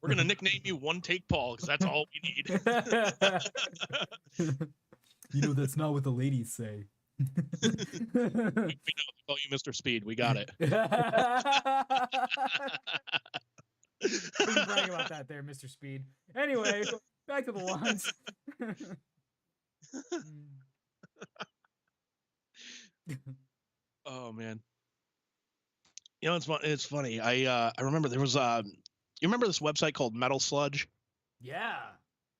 We're gonna nickname you One Take Paul because that's all we need. You know that's not what the ladies say. We know they call you Mr. Speed. We got it. We can brag about that there, Mr. Speed. Anyway, back to the lawns. Oh man. You know, it's funny. I remember there was you remember this website called Metal Sludge? Yeah.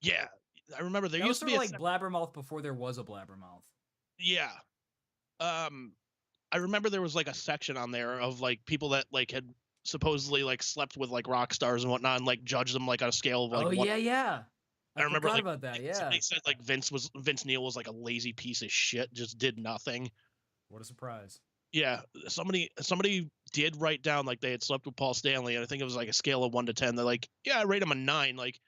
Yeah. I remember there That used to was be sort of like Blabbermouth before there was a Blabbermouth. Yeah. I remember there was like a section on there of like people that like had supposedly like slept with like rock stars and whatnot and like judged them like on a scale of like yeah. I remember forgot like about that, yeah. They said like Vince Neil was like a lazy piece of shit, just did nothing. What a surprise. Yeah, somebody did write down like they had slept with Paul Stanley, and I think it was like a scale of 1 to 10. They're like, yeah, I rate him a 9. Like,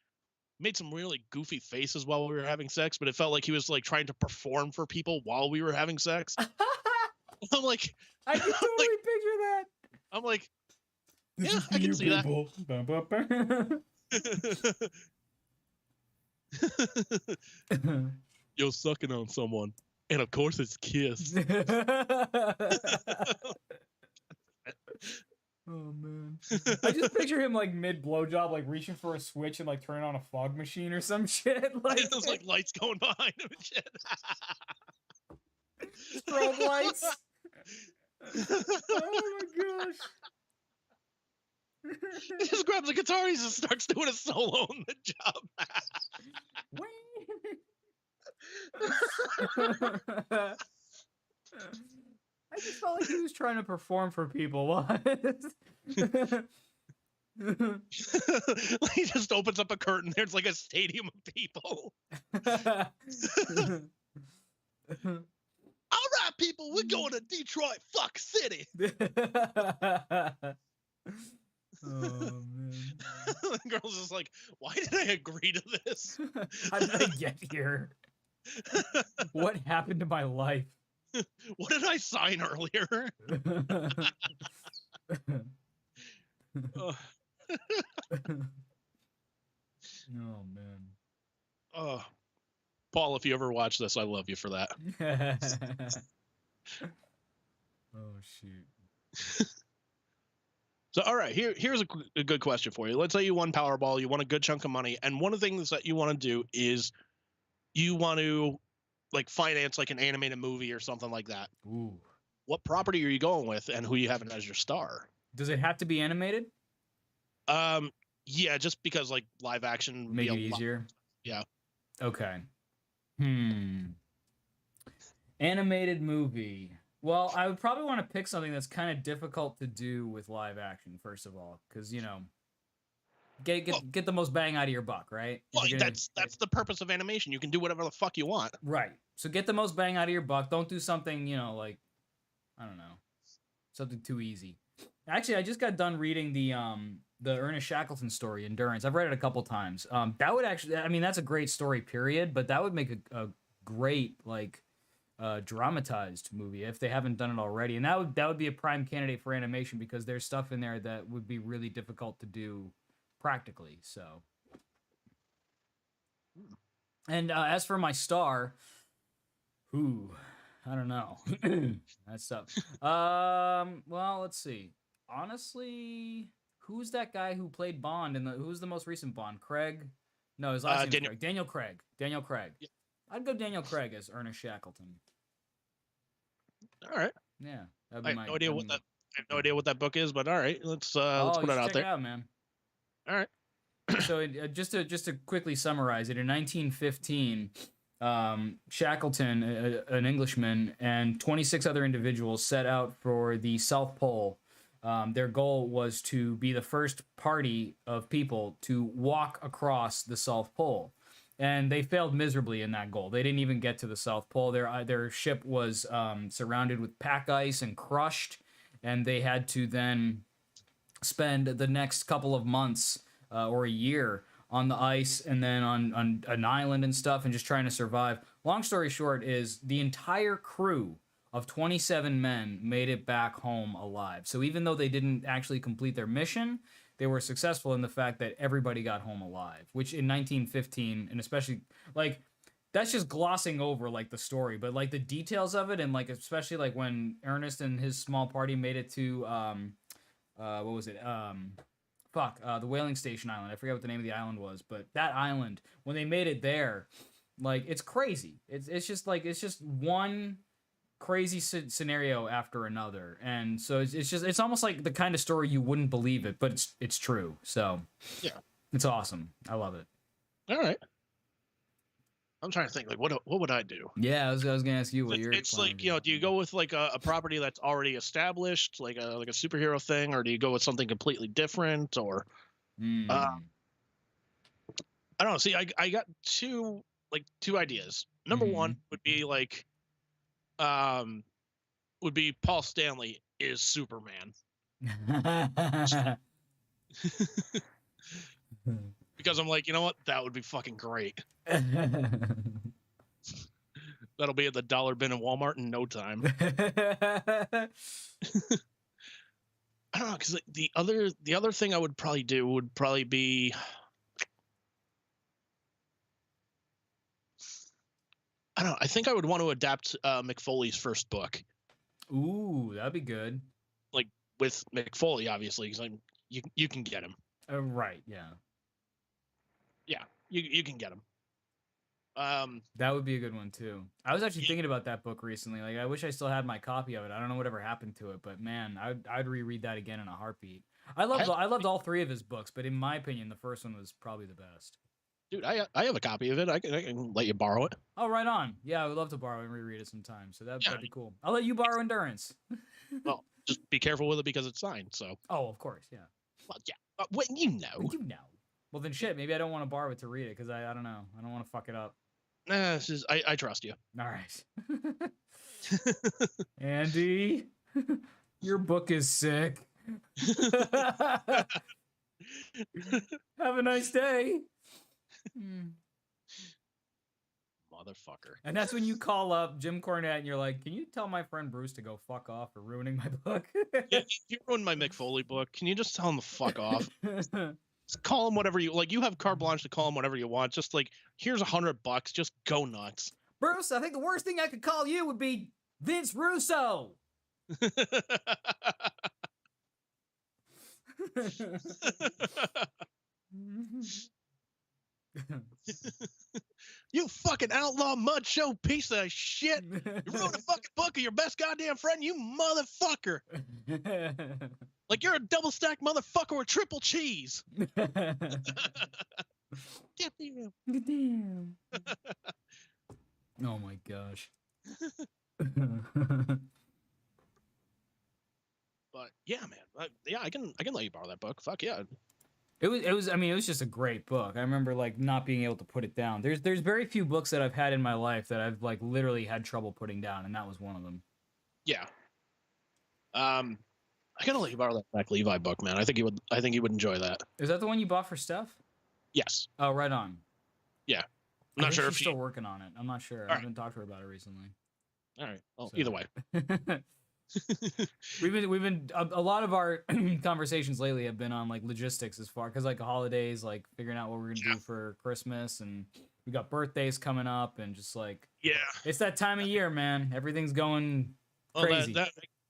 made some really goofy faces while we were having sex, but it felt like he was like trying to perform for people while we were having sex. I'm like, I can totally picture that. I'm like, yeah, I can see that. You're sucking on someone, and of course it's Kiss. Oh man, I just picture him like mid blowjob, like reaching for a switch and like turning on a fog machine or some shit. Like there's like lights going behind him and shit. Strobe lights. Oh my gosh. He just grabs the guitar, he just starts doing a solo on the job. I just felt like he was trying to perform for people. He just opens up a curtain. There's like a stadium of people. All right, people, we're going to Detroit, fuck city. Oh man. The girl's just like, why did I agree to this? How did I get here? What happened to my life? What did I sign earlier? Oh man. Oh, Paul, if you ever watch this, I love you for that. Oh shoot. So, all right, here's a good question for you. Let's say you won Powerball, you won a good chunk of money, and one of the things that you want to do is you want to like finance like an animated movie or something like that. Ooh. What property are you going with, and who you having as your star? Does it have to be animated? Yeah, just because like live action would Make be it easier. Yeah. Okay. Animated movie. Well, I would probably want to pick something that's kind of difficult to do with live action, first of all, because you know, get the most bang out of your buck, right? Well, that's the purpose of animation. You can do whatever the fuck you want. Right. So get the most bang out of your buck. Don't do something, you know, like I don't know, something too easy. Actually, I just got done reading the Ernest Shackleton story, Endurance. I've read it a couple times. That would actually, I mean, that's a great story, period. But that would make a great like dramatized movie if they haven't done it already, and that would be a prime candidate for animation because there's stuff in there that would be really difficult to do practically. So, and as for my star, I don't know. That's tough. Well, let's see. Honestly, who's that guy who played Bond and who's the most recent Bond? Craig? No, his last name's Craig. Daniel Craig. Daniel Craig. Yeah. I'd go Daniel Craig as Ernest Shackleton. All right. Yeah. I have no idea what that book is, but all right, let's put it out check there. it out, man. All right. So just to quickly summarize it, in 1915, Shackleton, an Englishman, and 26 other individuals set out for the South Pole. Their goal was to be the first party of people to walk across the South Pole. And they failed miserably in that goal. They didn't even get to the South Pole. Their ship was surrounded with pack ice and crushed, and they had to then spend the next couple of months or a year on the ice and then on an island and stuff and just trying to survive. Long story short is the entire crew of 27 men made it back home alive. So even though they didn't actually complete their mission, they were successful in the fact that everybody got home alive, which in 1915, and especially, like, that's just glossing over, like, the story, but, like, the details of it, and, like, especially, like, when Ernest and his small party made it to, what was it, the Whaling Station Island. I forget what the name of the island was, but that island, when they made it there, like, it's crazy. It's just one crazy scenario after another, and so it's almost like the kind of story you wouldn't believe it, but it's true. So yeah, it's awesome. I love it. All right, I'm trying to think, like, what would I do? Yeah, I was gonna ask you what you're. It's like, do you go with like a property that's already established, like a superhero thing, or do you go with something completely different, or I don't know. See, I got two ideas. Number one would be like would be Paul Stanley is Superman. Because I'm like, you know what? That would be fucking great. That'll be at the dollar bin in Walmart in no time. I don't know, because the other thing I would probably do would probably be, I don't know. I think I would want to adapt McFoley's first book. Ooh, that'd be good. Like with McFoley, obviously, because you can get him. Right. Yeah. Yeah, you can get him. That would be a good one too. I was actually thinking about that book recently. Like, I wish I still had my copy of it. I don't know whatever happened to it, but man, I'd reread that again in a heartbeat. I loved all three of his books, but in my opinion, the first one was probably the best. Dude, I have a copy of it. I can let you borrow it. Oh, right on. Yeah, I would love to borrow and reread it sometime. So that'd be cool. I'll let you borrow Endurance. Well, just be careful with it because it's signed. So. Oh, of course, yeah. Well, yeah. What you know. You know. Well, then shit. Maybe I don't want to borrow it to read it because I don't know. I don't want to fuck it up. Nah, I trust you. All right. Andy, your book is sick. Have a nice day. Motherfucker. And that's when you call up Jim Cornette and you're like, can you tell my friend Bruce to go fuck off for ruining my book? Yeah, you ruined my Mick Foley book. Can you just tell him to fuck off? Just call him whatever you like. You have carte blanche to call him whatever you want. Just like, here's $100. Just go nuts. Bruce, I think the worst thing I could call you would be Vince Russo. You fucking outlaw mud show piece of shit. You wrote a fucking book of your best goddamn friend, you motherfucker. Like you're a double stack motherfucker with triple cheese. Damn. Oh my gosh. But yeah, man. Yeah, I can let you borrow that book. Fuck yeah. It was I mean, it was just a great book. I remember like not being able to put it down. There's very few books that I've had in my life that I've like literally had trouble putting down, and that was one of them. Yeah. I gotta let you borrow that Zach Levi book, man. I think you would enjoy that. Is that the one you bought for Steph? Yes. Oh, right on. Yeah. I'm not sure if she's still working on it. I'm not sure. I haven't talked to her about it recently. All right. Well, either way. we've been a lot of our conversations lately have been on like logistics as far because like holidays, like figuring out what we're gonna do for Christmas, and we got birthdays coming up, and just like it's that time of year, man. Everything's going crazy.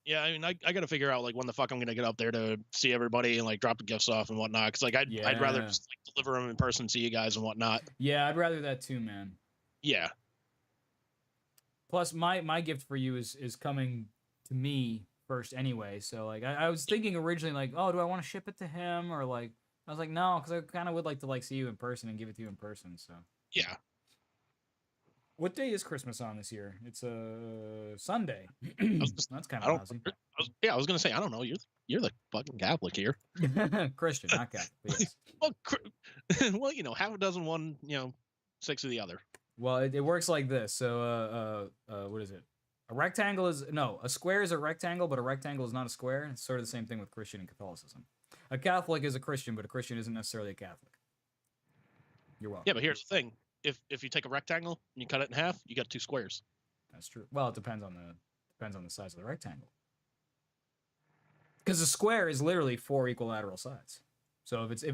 Yeah, I mean, I got to figure out like when the fuck I'm gonna get up there to see everybody and like drop the gifts off and whatnot. Because like I'd rather just like deliver them in person, see you guys and whatnot. Yeah, I'd rather that too, man. Yeah. Plus, my gift for you is coming to me first anyway. So like I was thinking originally like, oh, do I want to ship it to him or like I was like, no, because I kind of would like to like see you in person and give it to you in person. So Yeah. what day is Christmas on this year? It's a Sunday. That's kind I of don't. lousy. I was gonna say I don't know. You're the fucking Catholic here. Christian, not Catholic. Yes. Well, you know, half a dozen one, you know, 6 of the other. Well, it works like this. So, what is it? A square is a rectangle, but a rectangle is not a square. It's sort of the same thing with Christian and Catholicism. A Catholic is a Christian, but a Christian isn't necessarily a Catholic. You're welcome. Yeah, but here's the thing: if you take a rectangle and you cut it in half, you got 2 squares. That's true. Well, it depends on the size of the rectangle. Because a square is literally 4 equilateral sides. So if it's a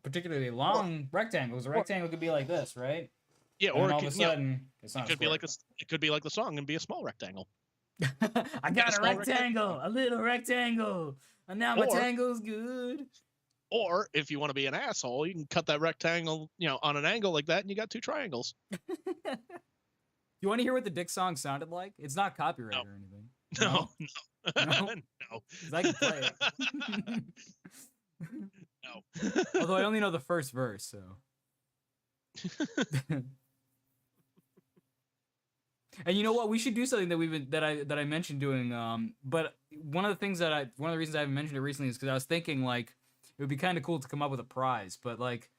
particularly long rectangle, the rectangle could be like this, right? Yeah, and or all of a sudden, it's not. It could be like this. It could be like the song and be a small rectangle. I got a rectangle, a little rectangle, and now my tangle's good. Or if you want to be an asshole, you can cut that rectangle, you know, on an angle like that, and you got 2 triangles. You want to hear what the Dick song sounded like? It's not copyrighted or anything. No. No. I can play it. No. Although I only know the first verse, so. And you know what? We should do something that I mentioned doing. But one of the reasons I haven't mentioned it recently is because I was thinking like it would be kind of cool to come up with a prize. But like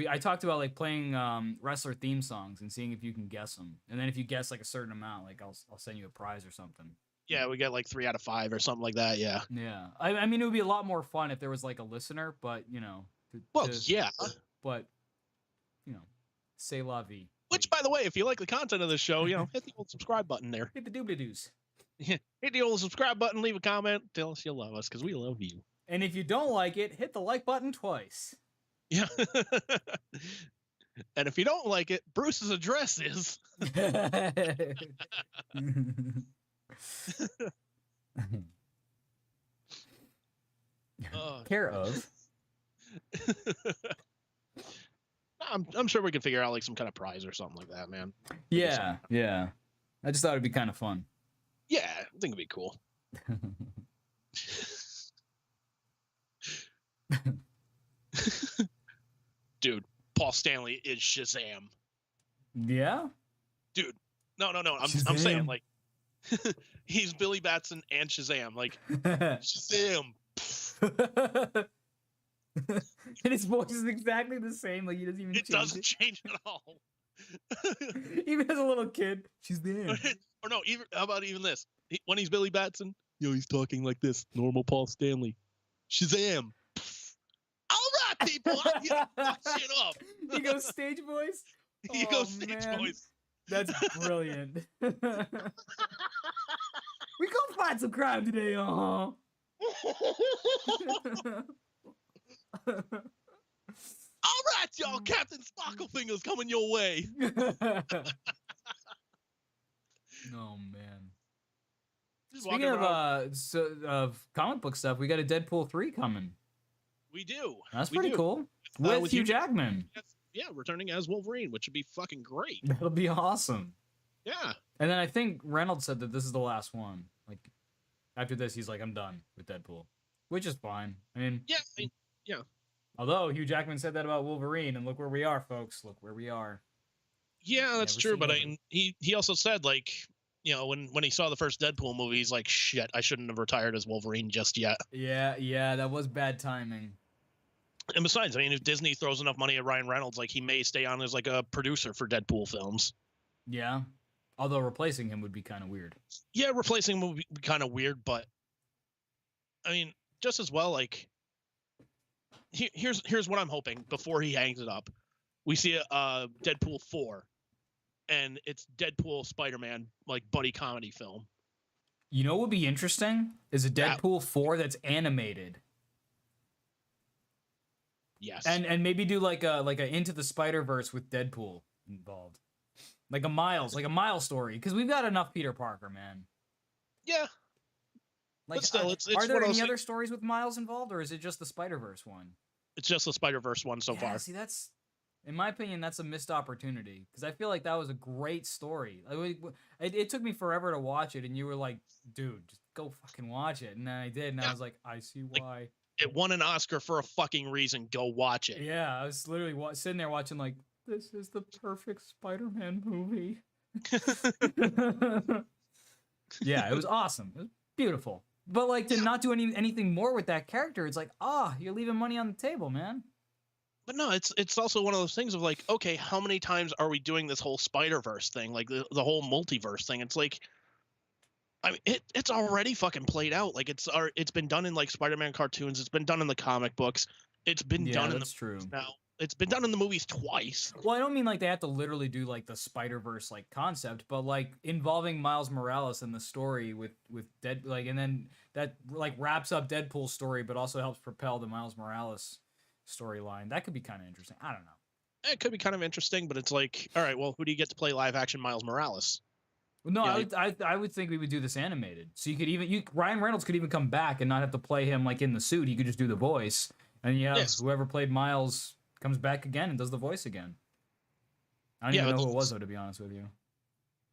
I talked about like playing wrestler theme songs and seeing if you can guess them. And then if you guess like a certain amount, like I'll send you a prize or something. Yeah, we get like 3 out of 5 or something like that. Yeah. Yeah. I mean, it would be a lot more fun if there was like a listener, but you know. Yeah. But you know, c'est la vie. Which, by the way, if you like the content of this show, you know, hit the old subscribe button there. Hit the doobly-doos. Hit the old subscribe button, leave a comment, tell us you love us, because we love you. And if you don't like it, hit the like button twice. Yeah. And if you don't like it, Bruce's address is... Care of. I'm sure we can figure out like some kind of prize or something like that, man. Yeah. I just thought it'd be kind of fun. Yeah, I think it'd be cool. Dude, Paul Stanley is Shazam. Yeah? Dude, no. I'm saying like he's Billy Batson and Shazam. Like Shazam. And his voice is exactly the same. Like he doesn't even change it. Doesn't change at all. Even as a little kid, she's there. Or no, how about even this? When he's Billy Batson, he's talking like this. Normal Paul Stanley. Shazam. All right, people, I'm here to fuck shit up. He goes stage voice. He goes stage voice. That's brilliant. We gonna fight some crime today, All right, y'all. Captain Sparklefinger's coming your way. Oh man. Just Speaking of comic book stuff, we got a Deadpool 3 coming. We do. That's pretty cool. With Hugh Jackman. Yeah, returning as Wolverine, which would be fucking great. That'll be awesome. Yeah. And then I think Reynolds said that this is the last one. Like, after this, he's like, I'm done with Deadpool. Which is fine. I mean... Yeah. Although, Hugh Jackman said that about Wolverine, and look where we are, folks. Look where we are. Yeah, that's true, but he also said, like... You know, when he saw the first Deadpool movie, he's like, shit, I shouldn't have retired as Wolverine just yet. Yeah, that was bad timing. And besides, I mean, if Disney throws enough money at Ryan Reynolds, like, he may stay on as, like, a producer for Deadpool films. Yeah. Although replacing him would be kind of weird. Yeah, replacing him would be kind of weird, but... I mean, just as well, like... Here's what I'm hoping, before he hangs it up. We see a Deadpool 4. And it's Deadpool Spider-Man, like, buddy comedy film. You know what would be interesting? Is a Deadpool 4 that's animated. Yes. And maybe do like a Into the Spider-Verse with Deadpool involved. Like a Miles story. Because we've got enough Peter Parker, man. Yeah. Like, but still, it's are there any other stories with Miles involved, or is it just the Spider-Verse one? It's just the Spider-Verse one so far. See, that's... In my opinion, that's a missed opportunity, because I feel like that was a great story. It took me forever to watch it, and you were like, dude, just go fucking watch it. And then I did, and I was like, I see why. It won an Oscar for a fucking reason. Go watch it. Yeah, I was literally sitting there watching like, this is the perfect Spider-Man movie. Yeah, it was awesome. It was beautiful. But like to not do anything more with that character, it's like, you're leaving money on the table, man. But no, it's also one of those things of like, okay, how many times are we doing this whole Spider-Verse thing, like the whole multiverse thing? It's like, I mean, it's already fucking played out. Like it's been done in like Spider-Man cartoons. It's been done in the comic books. It's been done in the movies now. It's been done in the movies twice. Well, I don't mean like they have to literally do like the Spider-Verse like concept, but like involving Miles Morales in the story with Dead, like, and then that like wraps up Deadpool's story, but also helps propel the Miles Morales storyline. That could be kind of interesting. I don't know. It could be kind of interesting, but it's like, all right, well, who do you get to play live action Miles Morales? Well, no, yeah, I would think we would do this animated. So you could Ryan Reynolds could even come back and not have to play him like in the suit. He could just do the voice, and whoever played Miles comes back again and does the voice again. I don't even know who it was though, to be honest with you.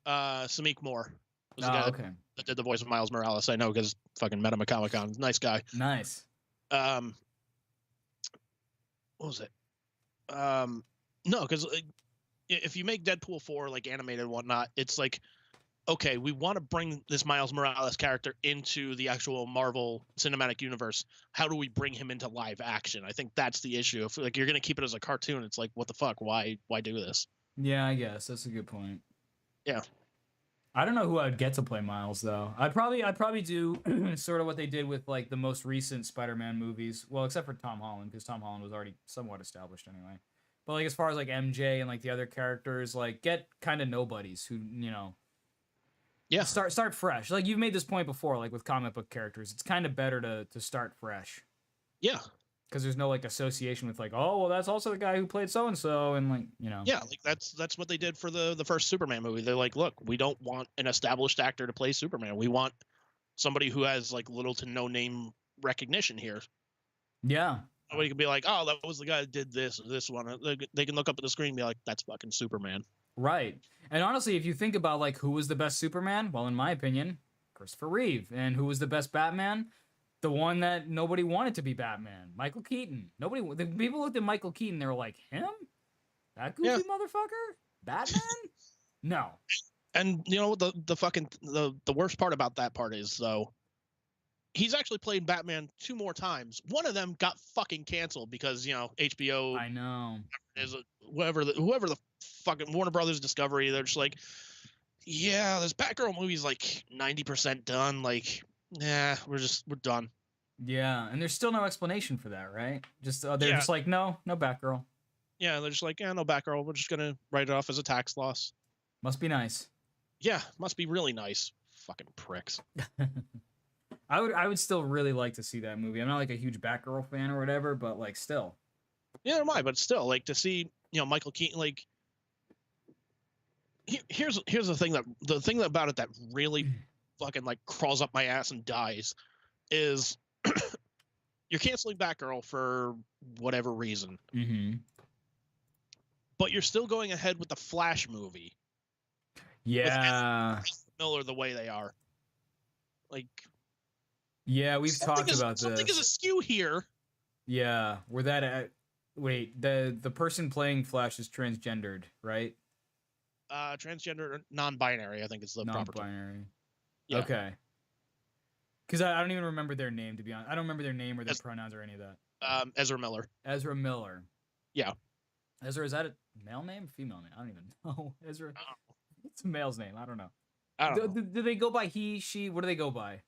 Samik Moore was the guy that did the voice of Miles Morales. I know because fucking met him at Comic-Con. Nice guy. Nice. What was it? No, because if you make Deadpool 4 like animated and whatnot, it's like, okay, we want to bring this Miles Morales character into the actual Marvel Cinematic Universe. How do we bring him into live action? I think that's the issue. If like you're gonna keep it as a cartoon, it's like, what the fuck? Why do this? Yeah, I guess that's a good point. Yeah. I don't know who I'd get to play Miles though. I'd probably do sort of what they did with like the most recent Spider-Man movies. Well, except for Tom Holland, because Tom Holland was already somewhat established anyway. But like as far as like MJ and like the other characters, like get kind of nobodies who, you know. Yeah. Start fresh. Like you've made this point before, like with comic book characters, it's kind of better to start fresh. Yeah. Because there's no like association with like, oh well, that's also the guy who played so and so, and like, you know. Yeah, like that's what they did for the first Superman movie. They're like, look, we don't want an established actor to play Superman. We want somebody who has like little to no name recognition here. Yeah. Nobody can be like, oh, that was the guy that did this or this one. They can look up at the screen and be like, that's fucking Superman. Right. And honestly, if you think about like who was the best Superman, well, in my opinion, Christopher Reeve. And who was the best Batman? The one that nobody wanted to be Batman, Michael Keaton. The people looked at Michael Keaton, they were like, him? That goofy motherfucker? Batman? No. And you know what the worst part about that part is though, he's actually played Batman 2 more times. One of them got fucking canceled because, you know, HBO. I know. Is whoever the fucking Warner Brothers Discovery, they're just like, yeah, this Batgirl movie's like 90% done. Like, yeah, we're done. Yeah, and there's still no explanation for that, right? Just they're just like, no Batgirl. Yeah, they're just like, yeah, no Batgirl. We're just gonna write it off as a tax loss. Must be nice. Yeah, must be really nice. Fucking pricks. I would still really like to see that movie. I'm not like a huge Batgirl fan or whatever, but like still. Yeah, am I? But still, like to see, you know, Michael Keaton. Like, here's the thing about it that really fucking like crawls up my ass and dies is you're canceling Batgirl for whatever reason, but you're still going ahead with the Flash movie. Yeah, with Miller the way they are. Like, yeah, we've talked about this. Something is askew here. Yeah, where that wait, the person playing Flash is transgendered, right? Transgender, non-binary, I think is the proper term. Non-binary. Yeah. Okay. Because I don't even remember their name, to be honest. I don't remember their name or their pronouns or any of that. Ezra Miller. Ezra Miller. Yeah. Ezra, is that a male name or female name? I don't even know. Ezra. It's a male's name. I don't know. I don't know. Do they go by he, she? What do they go by?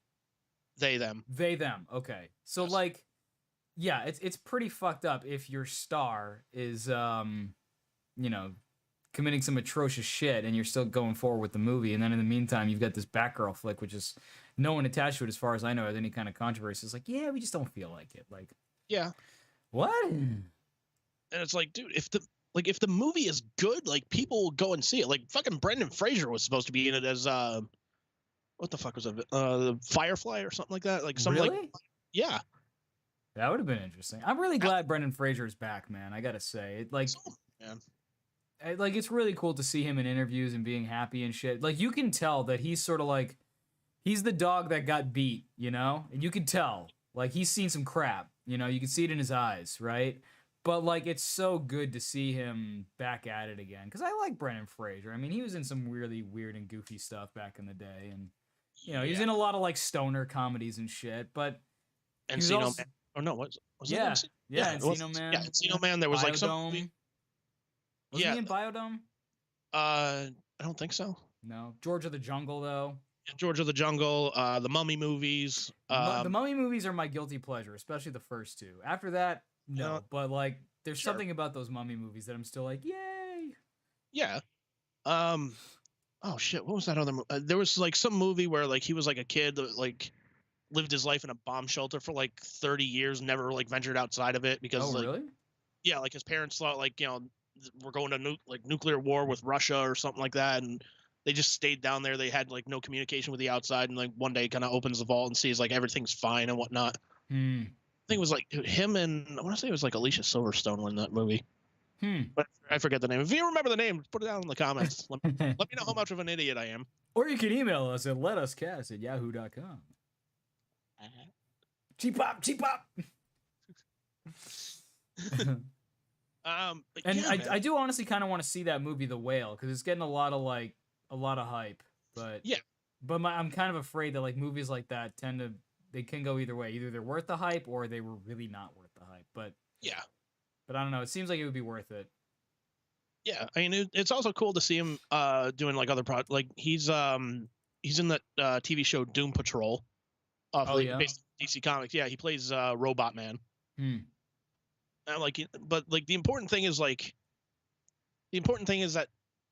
They, them. They, them. Okay. So, yes. Like, yeah, it's pretty fucked up if your star is, you know, committing some atrocious shit and you're still going forward with the movie. And then in the meantime, you've got this Batgirl flick, which is no one attached to it as far as I know, has any kind of controversy. It's like, yeah, we just don't feel like it. Like, yeah. What? And it's like, dude, if the movie is good, like people will go and see it. Like fucking Brendan Fraser was supposed to be in it as what the fuck was it? The Firefly or something like that. Like some really? Yeah. That would have been interesting. I'm really glad Brendan Fraser is back, man. I gotta say, like it's really cool to see him in interviews and being happy and shit. Like you can tell that he's sort of like he's the dog that got beat, you know, and you can tell. Like, he's seen some crap, you know, you can see it in his eyes, right? But, like, it's so good to see him back at it again. Because I like Brendan Fraser. I mean, he was in some really weird and goofy stuff back in the day. And, you know, he was in a lot of, like, stoner comedies and shit. But Encino also, Man. Oh, no, was yeah, that yeah, Encino Man. Yeah, Encino Man. There was, like, some... Biodome. Wasn't he in Biodome? I don't think so. No. George of the Jungle, though. George of the Jungle, the Mummy movies. The Mummy movies are my guilty pleasure, especially the first two. After that, no. But, like, there's something about those Mummy movies that I'm still like, yay! Yeah. Oh, shit, what was that other movie? There was, like, some movie where, like, he was, like, a kid that, like, lived his life in a bomb shelter for, like, 30 years, never, like, ventured outside of it because, like... really? Yeah, like, his parents thought, like, you know, we're going to nuclear war with Russia or something like that, and they just stayed down there. They had, like, no communication with the outside, and, like, one day kind of opens the vault and sees, like, everything's fine and whatnot. I think it was, like, him and I want to say it was, like, Alicia Silverstone were in that movie. But I forget the name. If you remember the name, put it down in the comments. Let me know how much of an idiot I am. Or you can email us at letuscast@yahoo.com. Cheap-pop, cheap-pop! And yeah, I do honestly kind of want to see that movie, The Whale, because it's getting a lot of hype. But yeah, but I'm kind of afraid that, like, movies like that they can go either way. Either they're worth the hype or they were really not worth the hype. But yeah, but I don't know. It seems like it would be worth it. Yeah, I mean, it's also cool to see him doing, like, other projects. Like, he's in that TV show Doom Patrol. Based on DC Comics. Yeah, he plays Robot Man. But, like, the important thing is that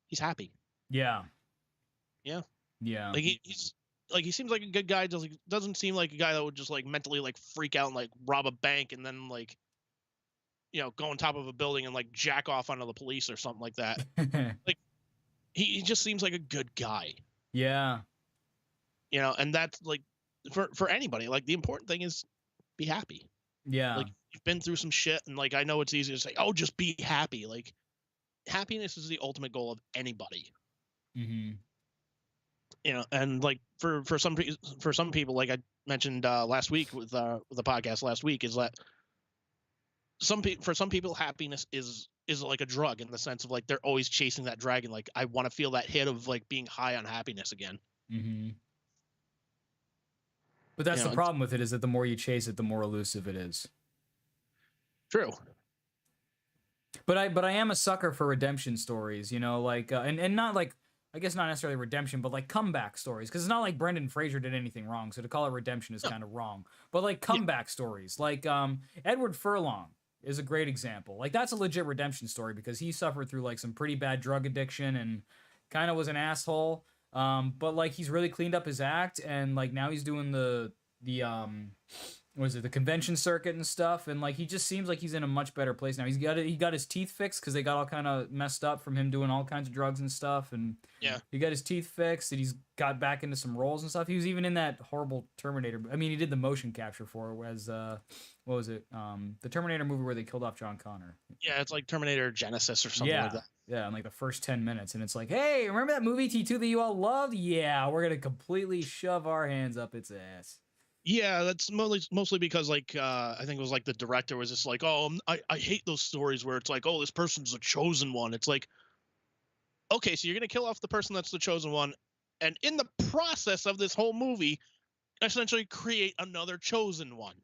he's happy. Yeah. Yeah. Yeah. Like, he's like, he seems like a good guy. Doesn't seem like a guy that would just, like, mentally, like, freak out and, like, rob a bank and then, like, you know, go on top of a building and, like, jack off onto the police or something like that. Like, he just seems like a good guy. Yeah. You know, and that's, like, for anybody, like, the important thing is be happy. Yeah. Like, you've been through some shit, and, like, I know it's easy to say, oh, just be happy. Like, happiness is the ultimate goal of anybody. You know, and, like, for some people, like I mentioned last week with the podcast last week, is that for some people happiness is like a drug, in the sense of, like, they're always chasing that dragon. Like, I want to feel that hit of, like, being high on happiness again. But that's the problem with it, is that the more you chase it, the more elusive it is. True. But I am a sucker for redemption stories, you know, like and not, like, I guess not necessarily redemption, but, like, comeback stories, because it's not like Brendan Fraser did anything wrong, so to call it redemption is kind of wrong. But, like, comeback stories, like Edward Furlong is a great example. Like, that's a legit redemption story, because he suffered through, like, some pretty bad drug addiction and kind of was an asshole. But, like, he's really cleaned up his act, and, like, now he's doing the convention circuit and stuff, and, like, he just seems like he's in a much better place now. He got his teeth fixed, because they got all kind of messed up from him doing all kinds of drugs and stuff, and he got his teeth fixed, and he's got back into some roles and stuff. He was even in that horrible Terminator. I mean, he did the motion capture for it, as what was it? The Terminator movie where they killed off John Connor. Yeah, it's like Terminator Genesis or something like that. Yeah, in, like, the first 10 minutes, and it's like, hey, remember that movie T2 that you all loved? Yeah, we're gonna completely shove our hands up its ass. Yeah, that's mostly because, like, I think it was, like, the director was just like, oh, I hate those stories where it's like, oh, this person's the chosen one. It's like, okay, so you're going to kill off the person that's the chosen one, and in the process of this whole movie, essentially create another chosen one.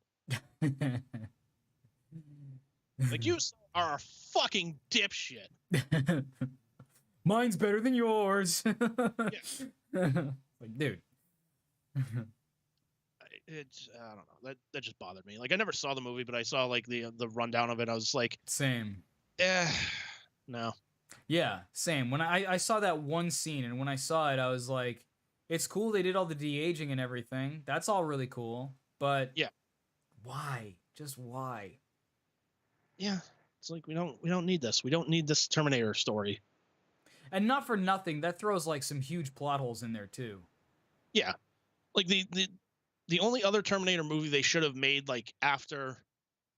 Like, you are a fucking dipshit. Mine's better than yours. Like, dude. It's, I don't know, that just bothered me. Like, I never saw the movie, but I saw, like, the rundown of it. I was like, same. No. Yeah, same. When I saw that one scene, and when I saw it, I was like, it's cool they did all the de-aging and everything. That's all really cool. But yeah, why? Just why? Yeah, it's like, we don't need this. We don't need this Terminator story. And not for nothing, that throws, like, some huge plot holes in there too. Yeah, like the only other Terminator movie they should have made, like, after,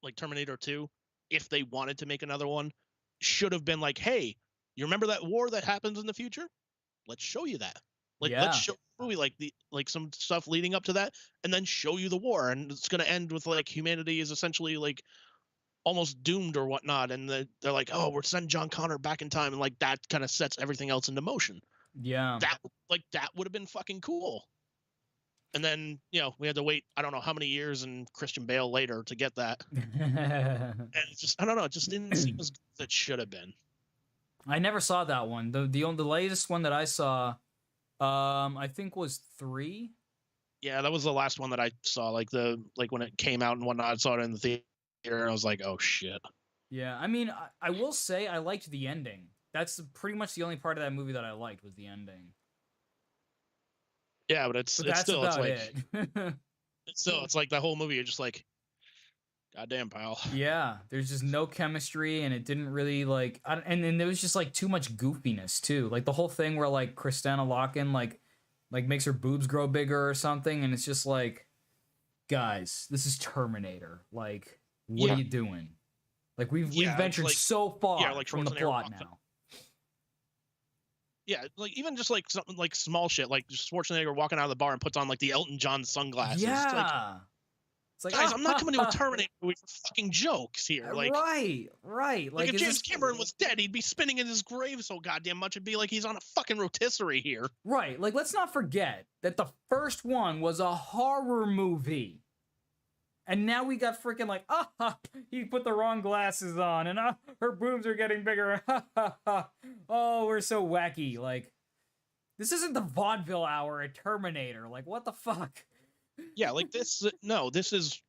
like, Terminator 2, if they wanted to make another one, should have been like, hey, you remember that war that happens in the future? Let's show you that. Like, Yeah. let's show the movie like some stuff leading up to that, and then show you the war, and it's gonna end with like humanity is essentially like almost doomed or whatnot, and they're like, oh, we're sending John Connor back in time, and like that kind of sets everything else into motion. Yeah. That would have been fucking cool. And then, you know, we had to wait, I don't know how many years and Christian Bale later to get that. And it's just, I don't know, it just didn't seem as good as it should have been. I never saw that one. The latest one that I saw, I think was 3. Yeah, that was the last one that I saw. Like when it came out and whatnot, I saw it in the theater, and I was like, oh shit. Yeah, I mean, I will say I liked the ending. That's pretty much the only part of that movie that I liked was the ending. Yeah, but it's still about it's like it's like the whole movie. You're just like, goddamn, pal. Yeah, there's just no chemistry, and it didn't really like. And then there was just like too much goofiness too. Like the whole thing where like Kristanna Loken like makes her boobs grow bigger or something, and it's just like, guys, this is Terminator. Like, what are you doing? Like we've ventured like, so far from the plot now. Yeah, like even just like something like small shit, like just Schwarzenegger walking out of the bar and puts on like the Elton John sunglasses. Yeah. It's like, guys, I'm not coming to a Terminator movie for fucking jokes here. Like, right. Like if James Cameron was dead, he'd be spinning in his grave so goddamn much. It'd be like he's on a fucking rotisserie here. Right. Like, let's not forget that the first one was a horror movie. And now we got freaking like, he put the wrong glasses on, and her boobs are getting bigger. Oh, we're so wacky. Like, this isn't the vaudeville hour at Terminator. Like, what the fuck? Yeah, like this. No, this is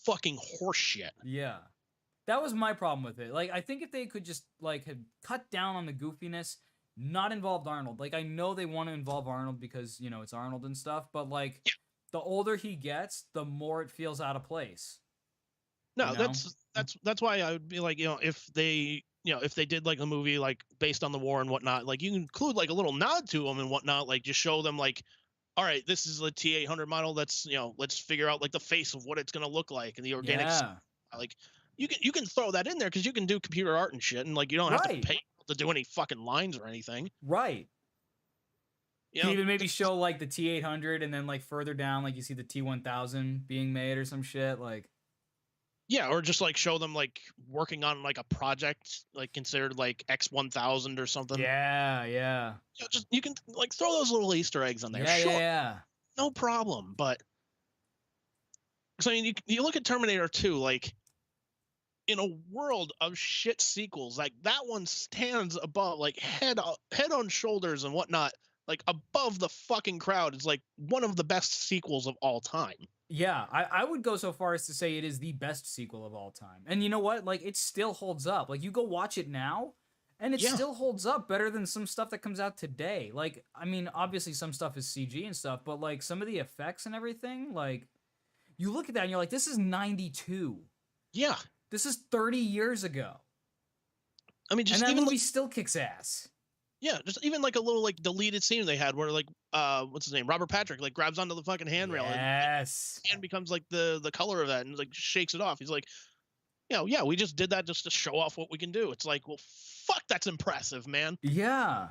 fucking horseshit. Yeah, that was my problem with it. Like, I think if they could just like have cut down on the goofiness, not involved Arnold. Like, I know they want to involve Arnold because, you know, it's Arnold and stuff, but like. Yeah. The older he gets, the more it feels out of place. No, you know? that's why I would be like, you know, if they did like a movie like based on the war and whatnot, like you can include like a little nod to them and whatnot, like just show them like, all right, this is a T-800 model. That's, you know, let's figure out like the face of what it's gonna look like and the organics. Yeah. Like you can throw that in there because you can do computer art and shit, and like you don't have to pay to do any fucking lines or anything. Right. You can even maybe show like the T-800 and then like further down, like you see the T-1000 being made or some shit. Like, yeah, or just like show them like working on like a project like considered like X-1000 or something. Yeah. You know, you can like throw those little Easter eggs on there. Yeah, sure, yeah. No problem. But so I mean, you look at Terminator 2, like in a world of shit sequels, like that one stands above, like head on shoulders and whatnot. Like above the fucking crowd. Is like one of the best sequels of all time. Yeah, I would go so far as to say it is the best sequel of all time. And you know what? Like, it still holds up. Like, you go watch it now, and it still holds up better than some stuff that comes out today. Like, I mean, obviously some stuff is CG and stuff, but like some of the effects and everything, like, you look at that and you're like, this is 92. Yeah. This is 30 years ago. I mean, just and that even movie still kicks ass. Yeah, just even like a little like deleted scene they had where like what's his name, Robert Patrick, like grabs onto the fucking handrail and like, becomes like the color of that and like shakes it off. He's like, you know, yeah, we just did that just to show off what we can do. It's like, well, fuck, that's impressive, man. Yeah.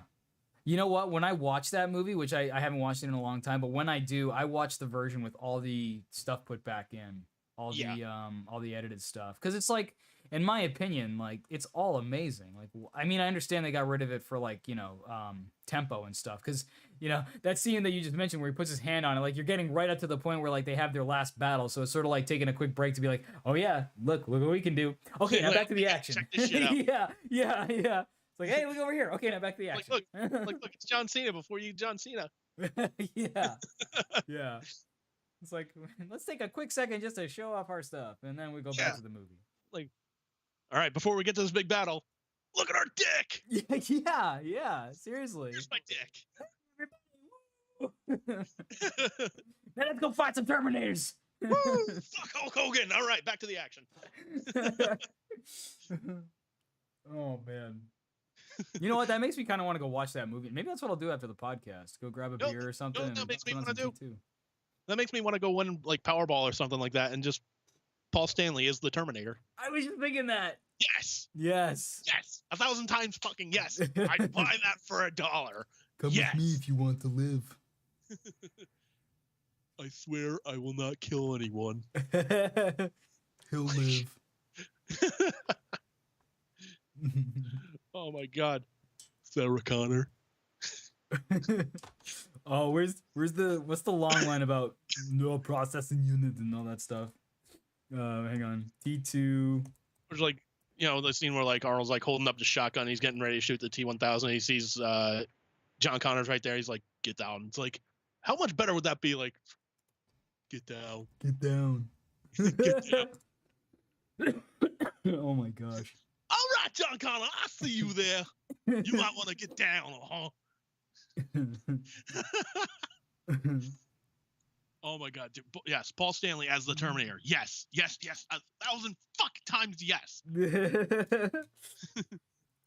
You know what? When I watch that movie, which I haven't watched it in a long time, but when I do, I watch the version with all the stuff put back in, all the edited stuff, because it's like, in my opinion, like, it's all amazing. Like, I mean, I understand they got rid of it for, like, you know, tempo and stuff. Because, you know, that scene that you just mentioned where he puts his hand on it, like, you're getting right up to the point where, like, they have their last battle. So it's sort of like taking a quick break to be like, oh, yeah, look what we can do. Okay, now back to the action. Check this shit out. Yeah. It's like, hey, look over here. Okay, now back to the action. Look, it's John Cena before you John Cena. Yeah. It's like, let's take a quick second just to show off our stuff. And then we go back to the movie. Like, all right, before we get to this big battle, look at our dick. Yeah. Seriously. Here's my dick. Now let's go fight some Terminators. Woo! Fuck Hulk Hogan. All right, back to the action. Oh, man. You know what? That makes me kind of want to go watch that movie. Maybe that's what I'll do after the podcast. Go grab a beer or something. That makes me want to do. That makes me want to go win like Powerball or something like that and just Paul Stanley is the Terminator. I was just thinking that. Yes. 1,000 times fucking yes. I'd buy that for $1. Come with me if you want to live. I swear I will not kill anyone. He'll live. Oh my god. Sarah Connor. Oh, what's the long line about no processing unit and all that stuff? Hang on. T2. There's like, the scene where like Arnold's like holding up the shotgun, he's getting ready to shoot the T-1000. He sees John Connor's right there. He's like, get down. It's like, how much better would that be? Like, get down. Get down. Get down. Oh my gosh. All right, John Connor, I see you there. You might want to get down, huh? Oh my god. Dude, yes, Paul Stanley as the Terminator. Yes. 1,000 fuck times yes.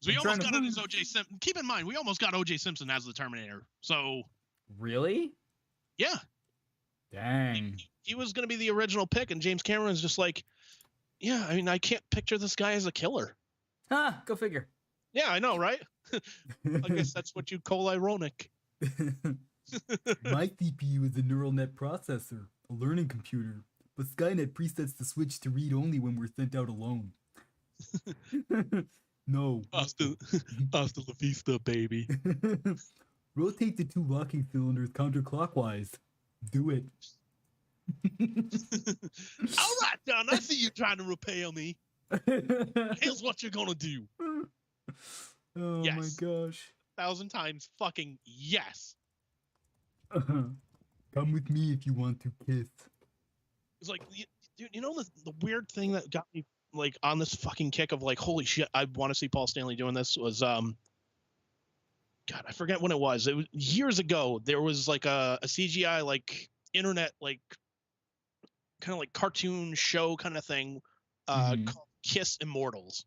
So we almost got it as O.J. Simpson. Keep in mind, we almost got O.J. Simpson as the Terminator. So. Really? Yeah. Dang. He was going to be the original pick, and James Cameron's just like, yeah, I mean, I can't picture this guy as a killer. Huh, go figure. Yeah, I know, right? I guess that's what you'd call ironic. My CPU is a neural net processor, a learning computer, but Skynet presets the switch to read only when we're sent out alone. No. Hasta la vista, baby. Rotate the 2 locking cylinders counterclockwise. Do it. All right, John, I see you trying to repel me. Here's what you're gonna do. Oh yes. My gosh. 1,000 times fucking yes. Come with me if you want to kiss. It's like, dude, the weird thing that got me like on this fucking kick of like, holy shit, I want to see Paul Stanley doing this was God, I forget when it was. It was years ago. There was like a CGI like internet like kind of like cartoon show kind of thing called Kiss Immortals.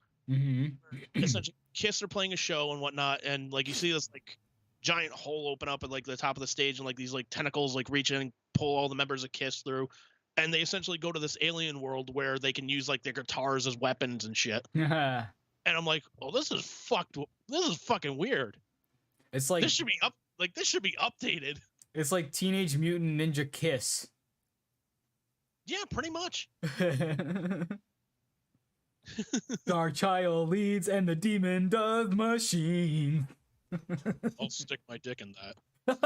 Essentially, Kiss are playing a show and whatnot, and like you see this like giant hole open up at like the top of the stage, and like these like tentacles like reach in and pull all the members of Kiss through, and they essentially go to this alien world where they can use like their guitars as weapons and shit. And I'm like, oh, this is fucking weird. It's like this should be updated. It's like Teenage Mutant Ninja Kiss. Yeah, pretty much. Our child leads and the demon does machine. I'll stick my dick in that.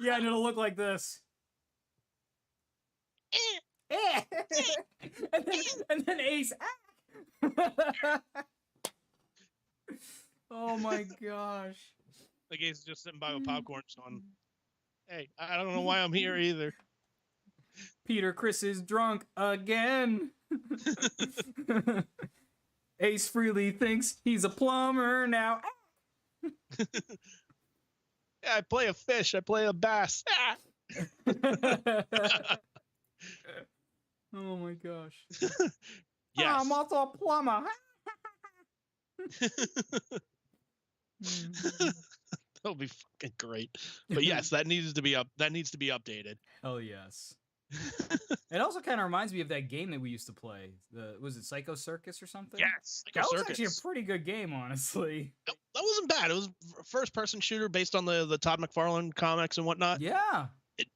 Yeah, and it'll look like this. and then Ace. Oh my gosh. Like Ace is just sitting by with popcorn going, hey, I don't know why I'm here either. Peter Criss is drunk again. Ace Frehley thinks he's a plumber now. Yeah, I play a fish. I play a bass. Oh my gosh. Yes. I'm also a plumber. That'll be fucking great. But yes, that needs to be updated. Hell yes. It also kind of reminds me of that game that we used to play. Was it Psycho Circus or something? Yes. That was actually a pretty good game, honestly. That wasn't bad. It was a first-person shooter based on the Todd McFarlane comics and whatnot. Yeah.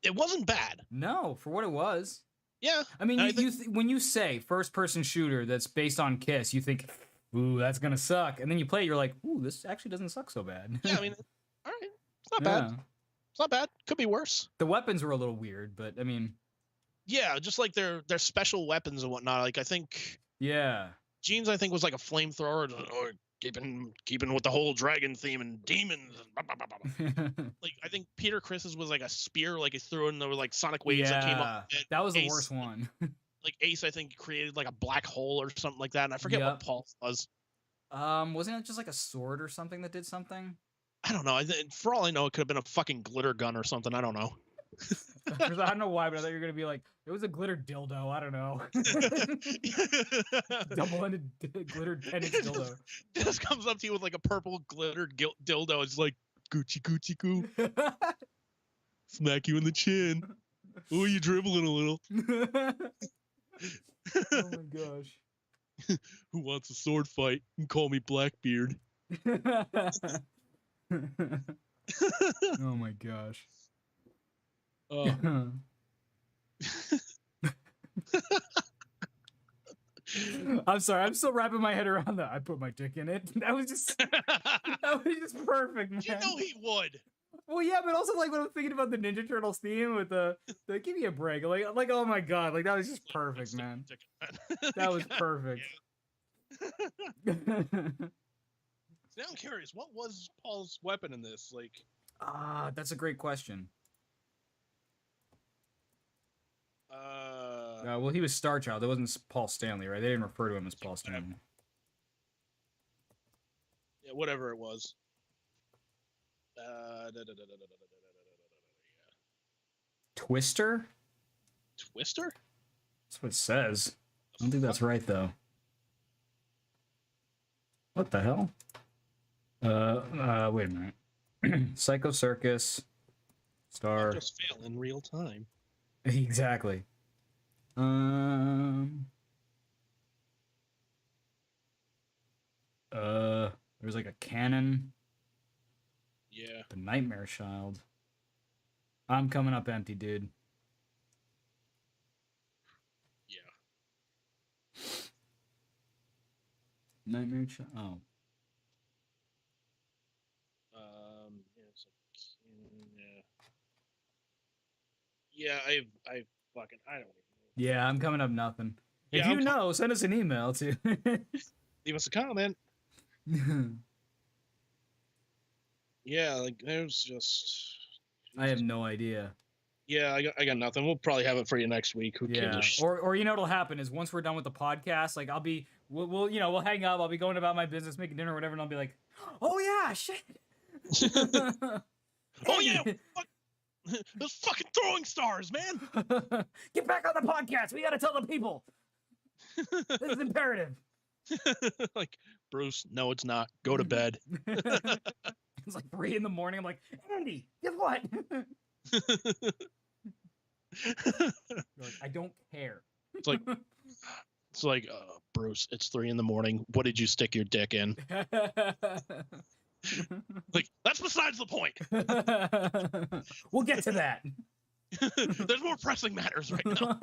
It wasn't bad. No, for what it was. Yeah. I mean, when you say first-person shooter that's based on Kiss, you think, ooh, that's going to suck. And then you play it, you're like, ooh, this actually doesn't suck so bad. Yeah, I mean, all right. It's not bad. It's not bad. Could be worse. The weapons were a little weird, but I mean... Yeah, just like their special weapons and whatnot. Like, I think... Yeah. Gene's, I think, was like a flamethrower, or keeping with the whole dragon theme and demons. Like, I think Peter Criss's was like a spear, like he threw in, there were like sonic waves that came up. That was the worst one. Like Ace, I think, created like a black hole or something like that, and I forget what Paul's was. Wasn't it just like a sword or something that did something? I don't know. For all I know, it could have been a fucking glitter gun or something. I don't know. I don't know why, but I thought you were gonna be like, it was a glitter dildo. I don't know. Double-ended glitter tennis dildo. Just comes up to you with like a purple glitter dildo. It's like Gucci Gucci goo. Smack you in the chin. Oh, you dribbling a little. Oh my gosh. Who wants a sword fight? You can call me Blackbeard. Oh my gosh. I'm sorry. I'm still wrapping my head around that. I put my dick in it. That was just perfect, man. You know he would. Well, yeah, but also like when I'm thinking about the Ninja Turtles theme with the give me a break. Like oh my god, like that was just perfect, man. That was perfect. Now I'm curious, what was Paul's weapon in this? Like, that's a great question. Well, he was Star Child. It wasn't Paul Stanley, right? They didn't refer to him as Paul Stanley. Yeah, whatever it was. Twister? Twister? That's what it says. I don't think that's right, though. What the hell? Wait a minute. Psycho Circus. Star. Just fail in real time. Exactly. There's like a cannon. Yeah. The Nightmare Child. I'm coming up empty, dude. Yeah. Nightmare Child. Oh. Yeah, I fucking, I don't even know. Yeah, I'm coming up nothing. If Yeah, you know, send us an email to. Leave us a comment. Yeah, like there's just. I have no idea. Yeah, I got nothing. We'll probably have it for you next week. Who gives a shit? Or you know what'll happen is once we're done with the podcast, like we'll hang up. I'll be going about my business, making dinner or whatever, and I'll be like, oh yeah, shit. Oh yeah, those fucking throwing stars, man. Get back on the podcast. We gotta tell the people. This is imperative. Like, Bruce, no, it's not. Go to bed. It's like 3 in the morning. I'm like, Andy, guess what? Like, I don't care. It's like, Bruce, it's 3 in the morning. What did you stick your dick in? Like, that's besides the point. We'll get to that. There's more pressing matters right now.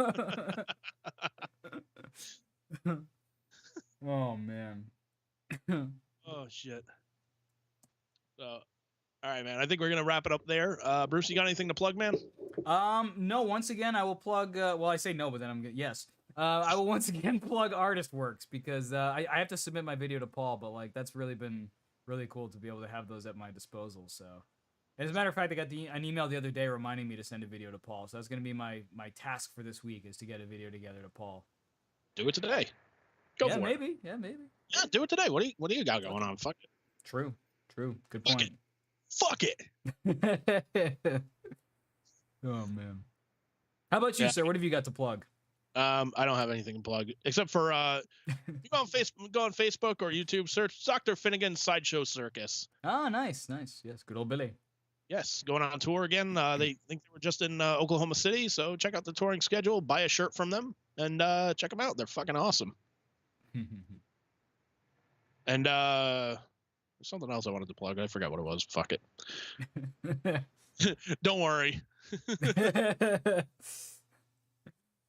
Oh man. Oh shit. All right, man. I think we're gonna wrap it up there. Bruce, you got anything to plug, man? No. Once again, I will plug. Well, I say no, but then I'm yes. I will once again plug Artist Works because I have to submit my video to Paul, but like that's really been really cool to be able to have those at my disposal. So, as a matter of fact, I got an email the other day reminding me to send a video to Paul. So that's gonna be my task for this week is to get a video together to Paul. Do it today. Go for maybe. it. Yeah, maybe. Yeah, do it today. What do you got going on? Fuck it. True. Good point. Fuck it. Oh man. How about you, sir? What have you got to plug? I don't have anything to plug except for you go on Facebook or YouTube, search Dr. Finnegan's Sideshow Circus. Ah, nice. Yes, good old Billy. Yes, going on tour again. They think they were just in Oklahoma City, so check out the touring schedule, buy a shirt from them, and check them out. They're fucking awesome. And there's something else I wanted to plug. I forgot what it was. Fuck it. Don't worry.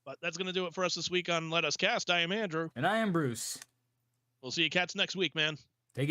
But that's going to do it for us this week on Let Us Cast. I am Andrew. And I am Bruce. We'll see you cats next week, man.